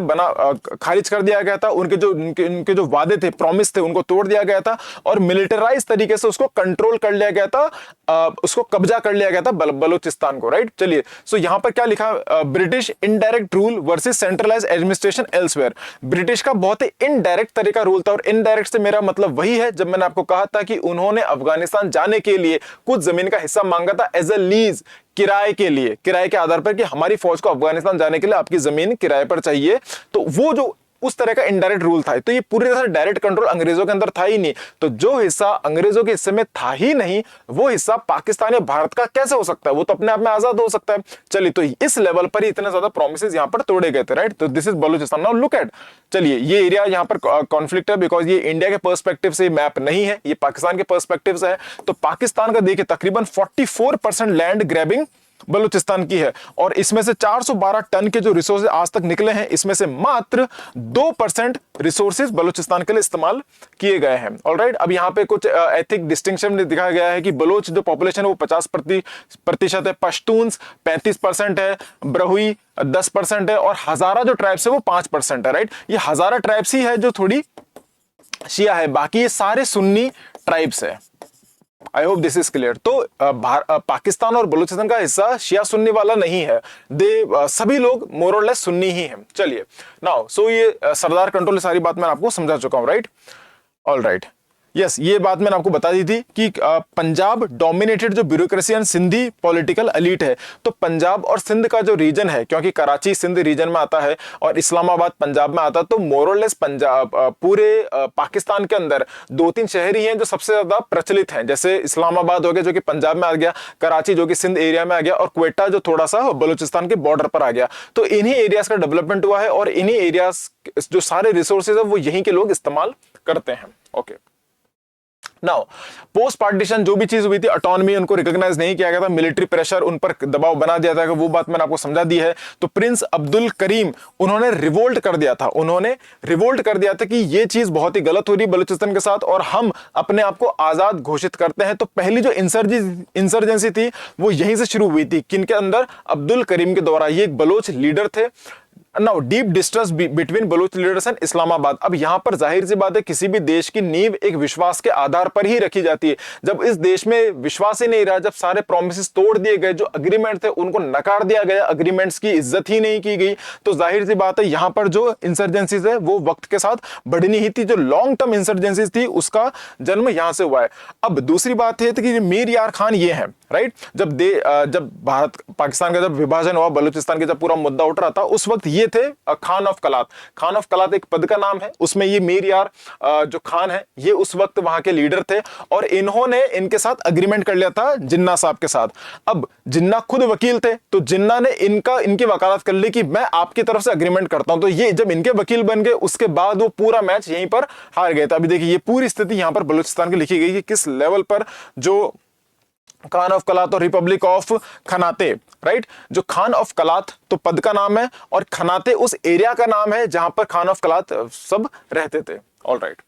खारिज कर दिया गया था, उनके जो वादे थे, प्रॉमिस थे, उनको तोड़ दिया गया था और मिलिटराइज तरीके से उसको कंट्रोल कर लिया गया था, उसको कब्जा कर लिया गया था बलूचिस्तान को, राइट। चलिए सो यहां पर क्या लिखा, British indirect rule versus centralised administration elsewhere. British का बहुत ही इनडायरेक्ट तरीका रूल था, और इनडायरेक्ट से मेरा मतलब वही है जब मैंने आपको कहा था कि उन्होंने अफगानिस्तान जाने के लिए कुछ जमीन का हिस्सा मांगा था एज अ लीज, किराए के लिए, किराए के आधार पर कि हमारी फौज को अफगानिस्तान जाने के लिए आपकी जमीन किराए पर चाहिए। तो वो जो उस तरह का इनडायरेक्ट रूल था, तो ये पूरी तरह से डायरेक्ट कंट्रोल अंग्रेजों के अंदर था ही नहीं। तो जो हिस्सा अंग्रेजों के हिस्से में था ही नहीं, वो हिस्सा पाकिस्तान या भारत का कैसे हो सकता है, वो तो अपने आप में आजाद हो सकता है। चलिए तो इस लेवल पर ही इतने ज्यादा प्रोमिसेस यहां पर तोड़े गए थे, राइट। तो this is Balochistan. Now look at, चलिए ये एरिया यहां पर कॉन्फ्लिक्ट है बिकॉज ये इंडिया के पर्सपेक्टिव से मैप नहीं है, ये पाकिस्तान के पर्सपेक्टिव से है। तो पाकिस्तान का देखिए तकरीबन 44% लैंड ग्रैबिंग बलूचिस्तान की है, और इसमें से 412 टन के जो रिसोर्सेज आज तक निकले हैं, इसमें से मात्र 2% रिसोर्सेज बलूचिस्तान के लिए इस्तेमाल किए गए हैं। ऑलराइट, अब यहाँ पे कुछ एथिक डिस्टिंक्शन दिखाया गया है कि बलोच जो पॉपुलेशन है वो 50% है, पश्तून्स 35% है, ब्रहुई 10% है, और हजारा जो ट्राइब्स है वो 5% है, राइट। ये हजारा ट्राइब्स ही है जो थोड़ी शिया है, बाकी ये सारे सुन्नी ट्राइब्स है। I hope this is clear. तो पाकिस्तान और बलूचिस्तान का हिस्सा शिया सुन्नी वाला नहीं है, सभी लोग मोर और लेस सुन्नी ही हैं। चलिए नाउ सो ये सरदार कंट्रोल, सारी बात मैं आपको समझा चुका हूं, राइट। ऑल राइट, यस, ये बात मैंने आपको बता दी थी कि पंजाब डोमिनेटेड जो bureaucracy and Sindhi political elite है। तो पंजाब और सिंध का जो रीजन है, क्योंकि कराची सिंध रीजन में आता है और इस्लामाबाद पंजाब में आता है, तो मोरलेस पंजाब पूरे पाकिस्तान के अंदर 2-3 शहर ही हैं जो सबसे ज्यादा प्रचलित हैं। जैसे इस्लामाबाद हो गया जो कि पंजाब में आ गया, कराची जो कि सिंध एरिया में आ गया, और क्वेटा जो थोड़ा सा बलूचिस्तान के बॉर्डर पर आ गया। तो इन्हीं एरियाज का डेवलपमेंट हुआ है और इन्हीं एरियाज जो सारे रिसोर्सेज है वो यहीं के लोग इस्तेमाल करते हैं। ओके, नाउ पोस्ट पार्टीशन जो भी चीज हुई थी, ऑटोनॉमी उनको रिकॉग्नाइज नहीं किया गया था, मिलिट्री प्रेशर उन पर दबाव बना दिया था, वो बात मैंने आपको समझा दी है। तो प्रिंस अब्दुल करीम उन्होंने रिवोल्ट कर दिया था, कि ये चीज बहुत ही गलत हो रही बलूचिस्तान के साथ और हम अपने आप को आजाद घोषित करते हैं। तो पहली जो इंसर्जेंसी थी वो यहीं से शुरू हुई थी, किनके अंदर, अब्दुल करीम के द्वारा। ये एक बलोच लीडर थे। Now deep distrust between Baloch leaders and Islamabad. अब यहां पर जाहिर सी बात है, किसी भी देश की नींव एक विश्वास के आधार पर ही रखी जाती है। जब इस देश में विश्वास ही नहीं रहा, जब सारे प्रोमिसेस तोड़ दिए गए, जो अग्रीमेंट थे उनको नकार दिया गया, अग्रीमेंट्स की इज्जत ही नहीं की गई, तो जाहिर सी बात है यहां पर जो इंसर्जेंसीज है वो वक्त के साथ बढ़नी ही थी। जो लॉन्ग टर्म इंसर्जेंसीज थी उसका जन्म यहां से हुआ है। अब दूसरी बात है कि मीर यार खान ये है, राइट। जब भारत पाकिस्तान का जब विभाजन हुआ, बलूचिस्तान का जब पूरा मुद्दा उठ रहा था, उस वक्त ये थे Khan of Kalat. Khan of कलात एक पद का नाम है, उसमें ये मीर यार जो खान है ये उस वक्त वहां के लीडर थे, और इन्होंने इनके साथ अग्रीमेंट कर लिया था जिन्ना साहब के साथ। अब जिन्ना खुद वकील थे, तो जिन्ना ने इनकी वकालत कर ली कि मैं आपकी तरफ से अग्रीमेंट करता हूं। तो ये जब इनके वकील बन गए, उसके बाद वो पूरा मैच यहीं पर हार गए थे। अभी देखिए ये पूरी स्थिति यहां पर बलूचिस्तान की लिखी गई कि किस लेवल पर जो खान ऑफ कलात और रिपब्लिक ऑफ खनाते, राइट। जो खान ऑफ कलात तो पद का नाम है और खनाते उस एरिया का नाम है जहां पर खान ऑफ कलात सब रहते थे। ऑल राइट,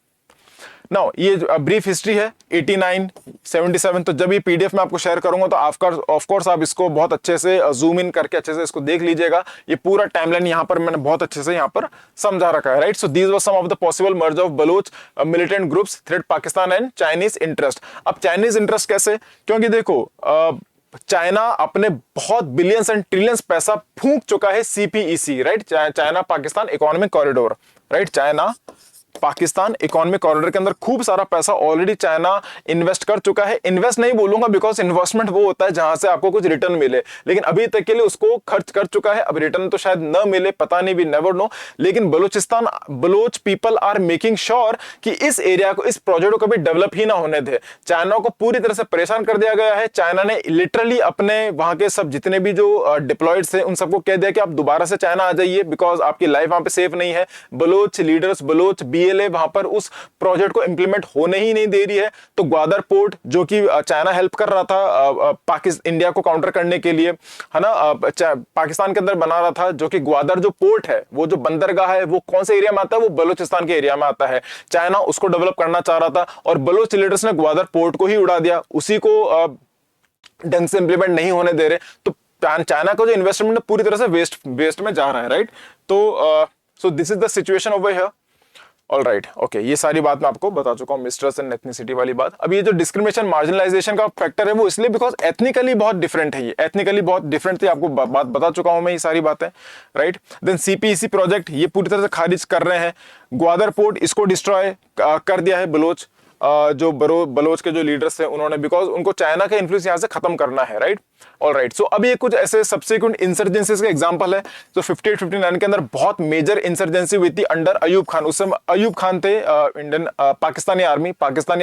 नाउ ये ब्रीफ हिस्ट्री है 89 77। तो जब ये पीडीएफ में आपको शेयर करूंगा तो ऑफ कोर्स आप इसको बहुत अच्छे से जूम इन करके अच्छे से इसको देख लीजिएगा। ये पूरा टाइमलाइन यहां पर मैंने बहुत अच्छे से यहां पर समझा रखा है, right. So these were some of the possible merge of Baloch militant groups threat Pakistan and Chinese interest. अब चाइनीज इंटरेस्ट कैसे, क्योंकि देखो चाइना अपने बहुत बिलियंस एंड ट्रिलियंस पैसा फूंक चुका है CPEC, right, China Pakistan economic corridor, right. China Pakistan economic corridor के अंदर खूब सारा पैसा ऑलरेडी चाइना इन्वेस्ट कर चुका है। इन्वेस्ट नहीं बोलूंगा बिकॉज इन्वेस्टमेंट वो होता है जहां से आपको कुछ रिटर्न मिले, लेकिन अभी तक के लिए उसको खर्च कर चुका है। अब रिटर्न तो शायद न मिले, पता नहीं, भी नेवर नो। लेकिन Baloch people are making sure कि इस एरिया को, इस प्रोजेक्ट को कभी डेवलप ही ना होने दे। चाइना को पूरी तरह से परेशान कर दिया गया है। चाइना ने लिटरली अपने वहां के सब जितने भी जो डिप्लॉयड थे उन सबको कह दिया कि आप दोबारा से चाइना आ जाइए, बिकॉज आपकी लाइफ वहां पे सेफ नहीं है। बलोच लीडर्स, बलोच बीएलए वहां पर उस प्रोजेक्ट को इंप्लीमेंट होने ही नहीं दे रही है। तो ग्वादर पोर्ट जो कि चाइना हेल्प कर रहा था पाकिस्तान इंडिया को काउंटर करने के लिए, है ना, पाकिस्तान के अंदर बना रहा था, जो कि ग्वादर जो पोर्ट है, वो जो बंदरगाह है, वो कौन से एरिया में आता है? वो बलूचिस्तान के एरिया में आता है। चाइना उसको डेवलप करना चाह रहा था और बलोच लीडर्स ने ग्वादर पोर्ट को ही उड़ा दिया, उसी को ढंग से इंप्लीमेंट नहीं होने दे रहे। तो चाइना का जो इन्वेस्टमेंट पूरी तरह से वेस्ट में जा रहा है, राइट। तो सो this is the situation over here. All right, okay, ये सारी बात मैं आपको बता चुका हूँ, मिस्ट्रस्ट एंड एथनिसिटी वाली बात। अब ये जो डिस्क्रिमिनेशन मार्जिनलाइजेशन का फैक्टर है वो इसलिए बिकॉज एथनिकली बहुत डिफरेंट है, ये एथनिकली बहुत डिफरेंट थी, आपको बात बता चुका हूँ मैं ये सारी बातें, राइट। देन सीपीईसी प्रोजेक्ट ये पूरी तरह से खारिज कर रहे हैं। ग्वादर पोर्ट इसको डिस्ट्रॉय कर दिया है बलोच, जो बलोच के जो लीडर्स हैं उन्होंने, बिकॉज उनको चाइना का इन्फ्लुएंस यहां से खत्म करना है, राइट। ऑल राइट, सो अब ये कुछ ऐसे सब्सिक्वेंट इंसर्जेंसीज का एग्जांपल है। तो 58-59 के अंदर बहुत मेजर इंसर्जेंसी हुई थी अंडर अयूब खान। उस समय अयूब खान थे इंडियन पाकिस्तानी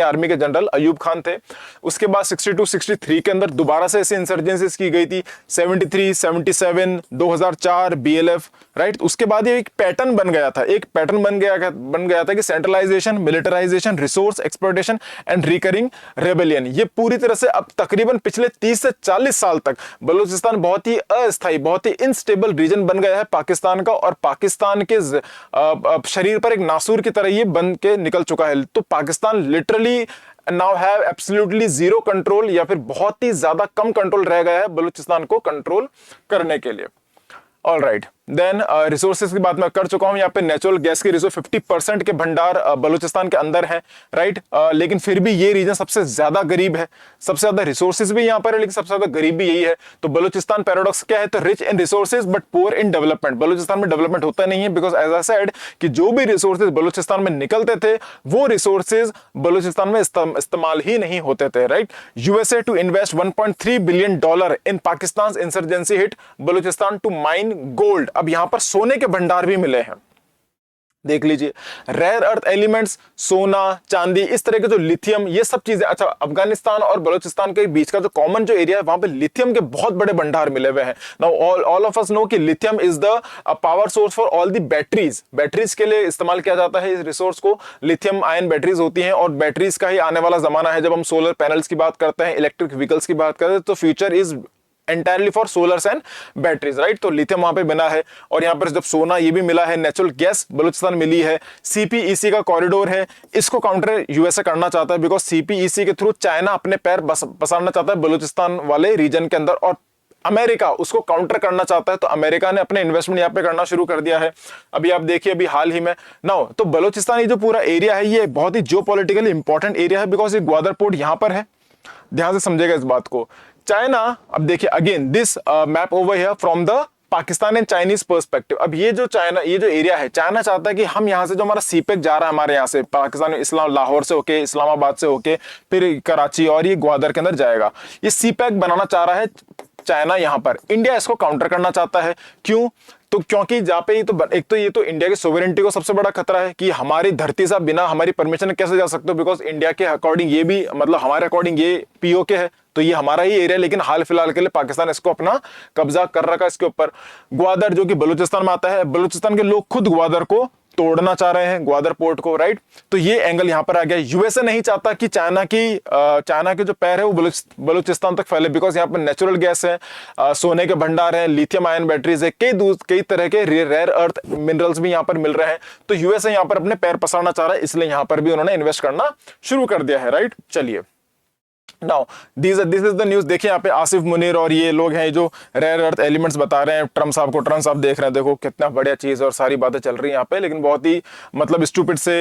आर्मी के जनरल अयूब खान थे। उसके बाद 62-63 के अंदर दोबारा से ऐसी इंसर्जेंसीज की गई थी, 73, 77, 2004 बीएलएफ, राइट। उसके बाद ये एक पैटर्न बन गया था कि centralization, militarization, resource exploitation and recurring rebellion. ये पूरी तरह से अब तकरीबन पिछले 30 से 40 साल तक बलूचिस्तान बहुत ही अस्थायी, बहुत ही इनस्टेबल रीजन बन गया है पाकिस्तान का, और पाकिस्तान के शरीर पर एक नासूर की तरह ये बन के निकल चुका है। तो Pakistan literally now have absolutely zero control, या फिर बहुत ही ज्यादा कम कंट्रोल रह गया है बलूचिस्तान को कंट्रोल करने के लिए। ऑल राइट, देन रिसोर्सेज की बात मैं कर चुका हूं। यहाँ पे नेचुरल गैस के रिसोर्स 50% के भंडार बलूचिस्तान के अंदर हैं, राइट। लेकिन फिर भी ये रीजन सबसे ज्यादा गरीब है, सबसे ज्यादा रिसोर्सेज भी यहाँ पर है, लेकिन सबसे ज्यादा गरीब भी यही है। तो बलूचिस्तान पैराडॉक्स क्या है? तो rich in resources but poor in development. Balochistan में डेवलपमेंट होता नहीं है बिकॉज एज आई सेड कि जो भी रिसोर्सेज बलूचिस्तान में निकलते थे वो रिसोर्सेज बलूचिस्तान में इस्तेमाल ही नहीं होते थे, right. USA to invest $1.3 billion in Pakistan insurgency hit Balochistan to mine gold. अब यहां पर सोने के भंडार भी मिले हैं, देख लीजिए। रेयर अर्थ एलिमेंट्स, सोना, चांदी, इस तरह के जो लिथियम, ये सब चीजें। अच्छा, अफगानिस्तान और बलूचिस्तान के बीच का जो कॉमन जो एरिया है वहां पे लिथियम के बहुत बड़े भंडार मिले हुए हैं। Now all of us know कि lithium is the power source for all the batteries के लिए इस्तेमाल किया जाता है। इस रिसोर्स को लिथियम आयन बैटरीज होती हैं, और बैटरीज का ही आने वाला जमाना है। जब हम सोलर पैनल्स की बात करते हैं, इलेक्ट्रिक व्हीकल्स की बात करते हैं, तो future is entirely for scholars and batteries, right. तो लिथियम वहां पे बना है, और यहां पर जब सोना ये भी मिला है, नेचुरल गैस बलूचिस्तान मिली है। सीपीईसी का कॉरिडोर है, इसको काउंटर यूएसए करना चाहता है बिकॉज सीपीईसी के थ्रू चाइना अपने पैर पसारना चाहता है बलूचिस्तान वाले रीजन के अंदर, और अमेरिका उसको काउंटर करना चाहता है। तो अमेरिका ने अपने इन्वेस्टमेंट यहाँ पे करना शुरू कर दिया है। अभी आप देखिए, अभी हाल ही में नाउ तो बलूचिस्तान ये जो पूरा एरिया है ये बहुत ही जियोपॉलिटिकली इंपॉर्टेंट एरिया है, बिकॉज ये ग्वादर पोर्ट यहाँ पर है। ध्यान से समझेगा इस बात को। चाइना, अब देखिए again this map over here from the Pakistan and Chinese perspective. अब ये जो एरिया है, चाइना चाहता है कि हम यहाँ से जो हमारा सीपेक जा रहा है, हमारे यहाँ से पाकिस्तान लाहौर से होके, इस्लामाबाद से होके, फिर कराची और ये ग्वादर के अंदर जाएगा। ये सीपेक बनाना चाह रहा है चाइना यहाँ पर। इंडिया इसको काउंटर करना चाहता है। क्यों? तो क्योंकि जहाँ पे एक तो ये तो इंडिया की सोवरेनिटी को सबसे बड़ा खतरा है कि हमारी धरती से बिना हमारी परमिशन कैसे जा सकते हो, बिकॉज इंडिया के अकॉर्डिंग ये भी, मतलब हमारे अकॉर्डिंग ये पीओके है, तो ये हमारा ही एरिया, लेकिन हाल फिलहाल के लिए पाकिस्तान इसको अपना कब्जा कर रखा है इसके ऊपर। ग्वादर जो कि बलूचिस्तान में आता है, बलूचिस्तान के लोग खुद ग्वादर को तोड़ना चाह रहे हैं, ग्वादर पोर्ट को, राइट। तो ये एंगल यहां पर आ गया। यूएसए नहीं चाहता कि चाइना के जो पैर है वो बलूचिस्तान तक फैले, बिकॉज यहाँ पर नेचुरल गैस है, सोने के भंडार है, लिथियम आयन बैटरीज है, कई तरह के रेयर अर्थ मिनरल्स भी यहाँ पर मिल रहे हैं। तो यूएसए यहाँ पर अपने पैर पसारना चाह रहा है, इसलिए यहाँ पर भी उन्होंने इन्वेस्ट करना शुरू कर दिया है, राइट। चलिए, now this is the news. देखिए यहाँ पे आसिफ मुनीर और ये लोग हैं जो रेयर अर्थ एलिमेंट्स बता रहे हैं ट्रम्प साहब देख रहे हैं, देखो कितना बढ़िया चीज और सारी बातें चल रही हैं यहाँ पे, लेकिन बहुत ही मतलब स्टूपिड से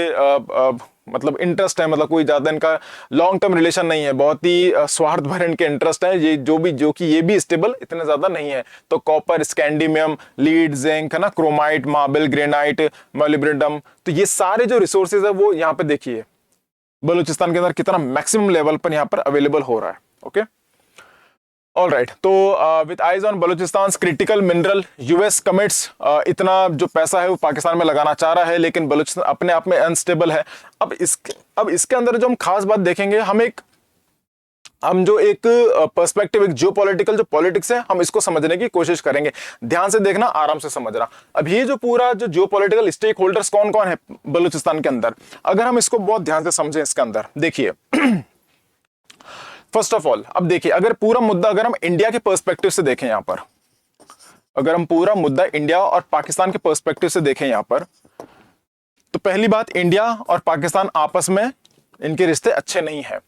मतलब इंटरेस्ट है, मतलब कोई ज्यादा इनका लॉन्ग टर्म रिलेशन नहीं है, बहुत ही स्वार्थ भर इनके इंटरेस्ट है, ये जो कि ये भी स्टेबल इतने ज्यादा नहीं है। तो कॉपर, स्कैंडियम, लीड, जिंक, है ना, क्रोमाइट, मार्बल, ग्रेनाइट, मोलिब्डेनम, तो ये सारे जो रिसोर्सेज है वो यहाँ पे देखिए बलूचिस्तान के अंदर कितना मैक्सिमम लेवल पर यहाँ पर अवेलेबल हो रहा है। Okay, all right. तो with eyes on Balochistan critical mineral, US commits इतना जो पैसा है वो पाकिस्तान में लगाना चाह रहा है, लेकिन बलूचिस्तान अपने आप में अनस्टेबल है। अब इसके अंदर जो हम खास बात देखेंगे, हम जो एक पर्सपेक्टिव, एक जियोपॉलिटिकल जो पॉलिटिक्स है, हम इसको समझने की कोशिश करेंगे। ध्यान से देखना, आराम से समझना। अब ये जो पूरा जो जियोपॉलिटिकल स्टेक होल्डर्स कौन कौन है बलूचिस्तान के अंदर, अगर हम इसको बहुत ध्यान से समझें, इसके अंदर देखिए फर्स्ट ऑफ ऑल, अब देखिए अगर पूरा मुद्दा अगर हम इंडिया के पर्सपेक्टिव से देखें, यहां पर अगर हम पूरा मुद्दा इंडिया और पाकिस्तान के पर्सपेक्टिव से देखें यहां पर, तो पहली बात, इंडिया और पाकिस्तान आपस में इनके रिश्ते अच्छे नहीं है।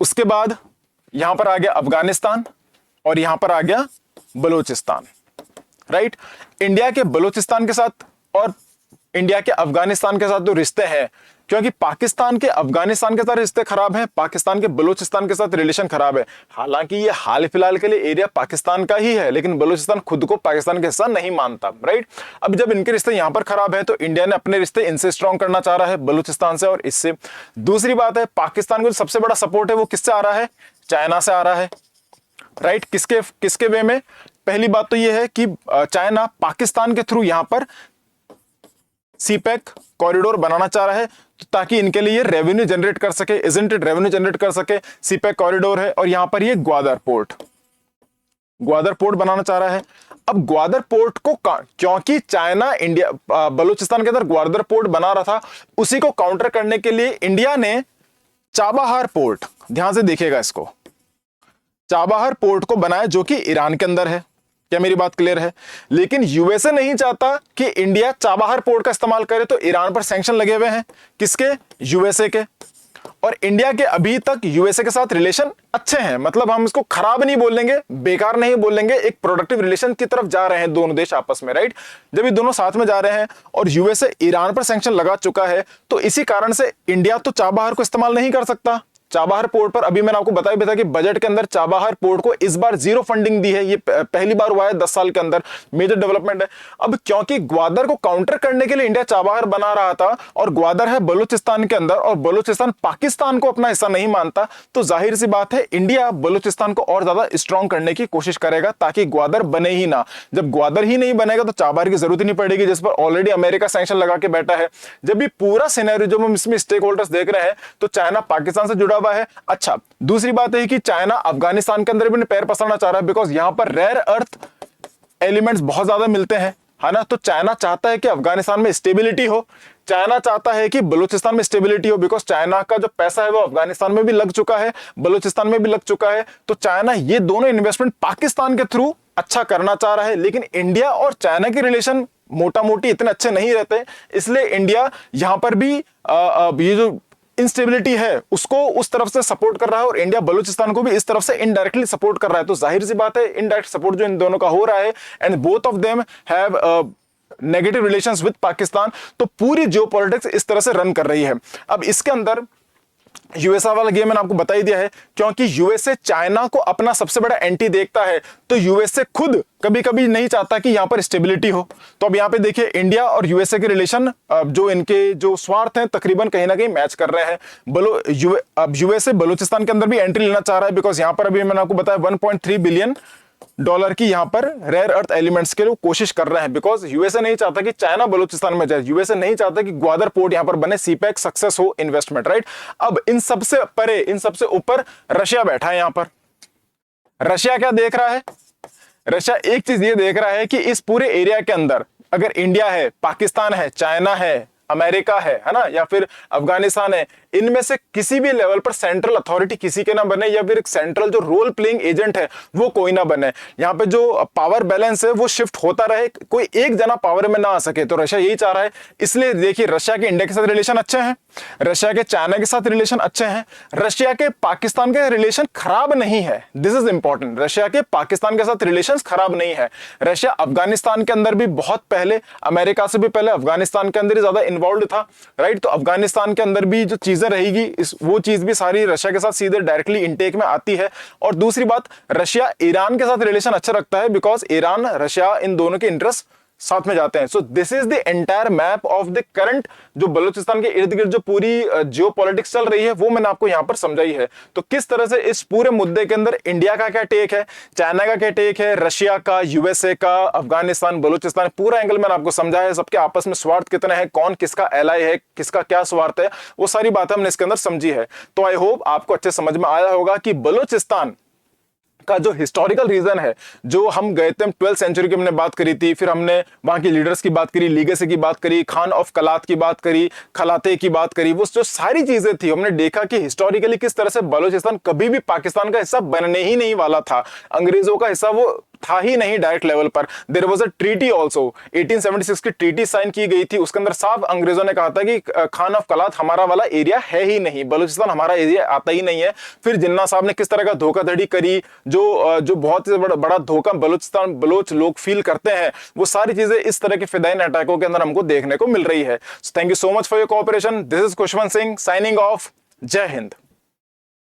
उसके बाद यहां पर आ गया अफगानिस्तान और यहां पर आ गया बलूचिस्तान, राइट। इंडिया के बलूचिस्तान के साथ और इंडिया के अफगानिस्तान के साथ जो रिश्ते हैं, क्योंकि पाकिस्तान के अफगानिस्तान के साथ रिश्ते खराब हैं, पाकिस्तान के बलूचिस्तान के साथ रिलेशन खराब है। हालांकि ये हाल फिलहाल के लिए एरिया पाकिस्तान का ही है, लेकिन बलूचिस्तान खुद को पाकिस्तान का हिस्सा नहीं मानता, राइट। अब जब इनके रिश्ते यहां पर खराब है, तो इंडिया ने अपने रिश्ते इनसे स्ट्रॉन्ग करना चाह रहा है, बलूचिस्तान से और इससे। दूसरी बात है, पाकिस्तान को जो सबसे बड़ा सपोर्ट है वो किससे आ रहा है? चाइना से आ रहा है, राइट। किसके वे में? पहली बात तो यह है कि चाइना पाकिस्तान के थ्रू यहां पर सीपैक कॉरिडोर बनाना चाह रहा है, तो ताकि इनके लिए रेवेन्यू जनरेट कर सके, इजंट इट, रेवेन्यू जनरेट कर सके। सीपैक कॉरिडोर है और यहां पर ये ग्वादर पोर्ट बनाना चाह रहा है। अब ग्वादर पोर्ट को क्योंकि चाइना इंडिया बलूचिस्तान के अंदर ग्वादर पोर्ट बना रहा था, उसी को काउंटर करने के लिए इंडिया ने चाबहार पोर्ट, ध्यान से देखिएगा इसको, चाबहार पोर्ट को बनाया, जो कि ईरान के अंदर है। क्या मेरी बात क्लियर है? लेकिन यूएसए नहीं चाहता कि इंडिया चाबहार पोर्ट का इस्तेमाल करे, तो ईरान पर सैंक्शन लगे हुए हैं। किसके? यूएसए के। और इंडिया के अभी तक यूएसए के साथ रिलेशन अच्छे हैं, मतलब हम इसको खराब नहीं बोलेंगे, बेकार नहीं बोलेंगे, एक प्रोडक्टिव रिलेशन की तरफ जा रहे हैं दोनों देश आपस में, राइट। जब ये दोनों साथ में जा रहे हैं और यूएसए ईरान पर सैंक्शन लगा चुका है, तो इसी कारण से इंडिया तो चाबहार को इस्तेमाल नहीं कर सकता। चाबहार पोर्ट पर अभी मैंने आपको बताया भी था कि बजट के अंदर चाबहार पोर्ट को इस बार 0 फंडिंग दी है, ये पहली बार हुआ है 10 साल के अंदर, मेजर डेवलपमेंट है। अब क्योंकि ग्वादर को काउंटर करने के लिए इंडिया चाबहार बना रहा था, और ग्वादर है बलूचिस्तान के अंदर, और बलूचिस्तान पाकिस्तान को अपना हिस्सा नहीं मानता, तो जाहिर सी बात है इंडिया बलूचिस्तान को और ज्यादा स्ट्रॉन्ग करने की कोशिश करेगा, ताकि ग्वादर बने ही ना। जब ग्वादर ही नहीं बनेगा तो चाबहार की जरूरत ही नहीं पड़ेगी, जिस पर ऑलरेडी अमेरिका सैंक्शन लगा के बैठा है। जब ये पूरा सिनेरियो जो हम इसमें स्टेक होल्डर्स देख रहे हैं, तो चाइना पाकिस्तान से जुड़ा हुआ है। अच्छा, दूसरी बात है कि चाइना अफगानिस्तान के अंदर भी पैर पसारना चाह रहा है, बिकॉज यहां पर रेयर अर्थ एलिमेंट्स बहुत ज्यादा मिलते हैं, है ना। तो चाइना चाहता है कि अफगानिस्तान में स्टेबिलिटी हो, चाइना चाहता है कि बलूचिस्तान में स्टेबिलिटी हो, बिकॉज चाइना का जो पैसा है वो अफगानिस्तान में भी लग चुका है, बलूचिस्तान में भी लग चुका है। तो चाइना ये दोनों इन्वेस्टमेंट पाकिस्तान के थ्रू अच्छा करना चाह रहा है, लेकिन इंडिया और चाइना के रिलेशन मोटा मोटी इतने अच्छे नहीं रहते, इसलिए इंडिया यहां पर भी ये जो इंस्टेबिलिटी है उसको उस तरफ से सपोर्ट कर रहा है, और इंडिया बलूचिस्तान को भी इस तरफ से इनडायरेक्टली सपोर्ट कर रहा है। तो जाहिर सी बात है इनडायरेक्ट सपोर्ट जो इन दोनों का हो रहा है, and both of them have negative relations with Pakistan. तो पूरी जियोपॉलिटिक्स इस तरह से रन कर रही है। अब इसके अंदर यूएसए वाला गेम मैंने आपको बता ही दिया है, क्योंकि यूएसए चाइना को अपना सबसे बड़ा एंटी देखता है, तो यूएसए खुद कभी कभी नहीं चाहता कि यहां पर स्टेबिलिटी हो। तो अब यहां पे देखिए इंडिया और यूएसए के रिलेशन जो इनके जो स्वार्थ हैं तकरीबन कहीं ना कहीं मैच कर रहे हैं। अब यूएसए बलूचिस्तान के अंदर भी एंट्री लेना चाह रहा है, बिकॉज यहां पर अभी मैंने आपको बताया $1.3 बिलियन की यहां पर रेयर अर्थ एलिमेंट्स के लिए कोशिश कर रहे हैं, बिकॉज यूएसए नहीं चाहता कि चाइना बलूचिस्तान में जाए, यूएसए नहीं चाहता कि ग्वादर पोर्ट यहां पर बने, सीपैक सक्सेस हो इन्वेस्टमेंट, राइट। अब इन सबसे परे, इन सबसे ऊपर रशिया बैठा है यहां पर। रशिया क्या देख रहा है? रशिया एक चीज ये देख रहा है कि इस पूरे एरिया के अंदर अगर इंडिया है, पाकिस्तान है, चाइना है, अमेरिका है ना, या फिर अफगानिस्तान है, इनमें से किसी भी लेवल पर सेंट्रल अथॉरिटी किसी के ना बने, या फिर एक सेंट्रल जो रोल प्लेइंग एजेंट है वो कोई ना बने। यहाँ पे जो पावर बैलेंस है वो शिफ्ट होता रहे, कोई एक जना पावर में ना आ सके। तो रशिया यही चाह रहा है। इसलिए देखिए, रशिया के इंडिया के साथ रिलेशन अच्छे हैं, रशिया के चाइना के साथ रिलेशन अच्छे हैं, रशिया के पाकिस्तान के रिलेशन खराब नहीं है। This is important. रशिया के पाकिस्तान के साथ रिलेशंस खराब नहीं है। रशिया अफगानिस्तान के अंदर भी बहुत पहले, अमेरिका से भी पहले अफगानिस्तान के अंदर ही ज्यादा इन्वॉल्व था, राइट। तो अफगानिस्तान के अंदर भी जो चीजें रहेगी, इस वो चीज भी सारी रशिया के साथ सीधे डायरेक्टली इनटेक में आती है। और दूसरी बात, रशिया ईरान के साथ रिलेशन अच्छा रखता है, बिकॉज ईरान रशिया इन दोनों के इंटरेस्ट साथ में जाते हैं। सो this is the entire map of the current, जो बलूचिस्तान के इर्द गिर्द जो पूरी जियो पॉलिटिक्स चल रही है वो मैंने आपको यहां पर समझाई है। तो किस तरह से इस पूरे मुद्दे के अंदर इंडिया का क्या टेक है, चाइना का क्या टेक है, रशिया का, यूएसए का, अफगानिस्तान, बलूचिस्तान, पूरा एंगल मैंने आपको समझाया है। सबके आपस में स्वार्थ कितने हैं, कौन किसका एलाई है, किसका क्या स्वार्थ है, वो सारी बातें हमने इसके अंदर समझी है। तो आई होप आपको अच्छे समझ में आया होगा कि बलूचिस्तान का जो हिस्टोरिकल रीजन है, जो हम गए थे, हम 12th सेंचुरी की हमने बात करी थी, फिर हमने वहां की लीडर्स की बात करी, लीगेसी की बात करी, खान ऑफ कलात की बात करी, खलाते की बात करी, वो जो सारी चीजें थी, हमने देखा कि हिस्टोरिकली किस तरह से बलूचिस्तान कभी भी पाकिस्तान का हिस्सा बनने ही नहीं वाला था। अंग्रेजों का हिस्सा वो था ही नहीं डायरेक्ट लेवल पर। There was a treaty also, 1876 की ट्रीटी साइन की गई थी, उसके अंदर साफ अंग्रेजों ने कहा था कि खान ऑफ कलात हमारा वाला एरिया है ही नहीं, बलूचिस्तान हमारा एरिया आता ही नहीं है। फिर जिन्ना साहब ने किस तरह का धोखाधड़ी करी, जो बहुत ही बड़ा धोखा बलोच लोग फील करते हैं, वो सारी चीजें इस तरह के फिदाइन अटैकों के अंदर हमको देखने को मिल रही है। Thank you so much for your cooperation. This is Khushwant Singh signing off. जय हिंद।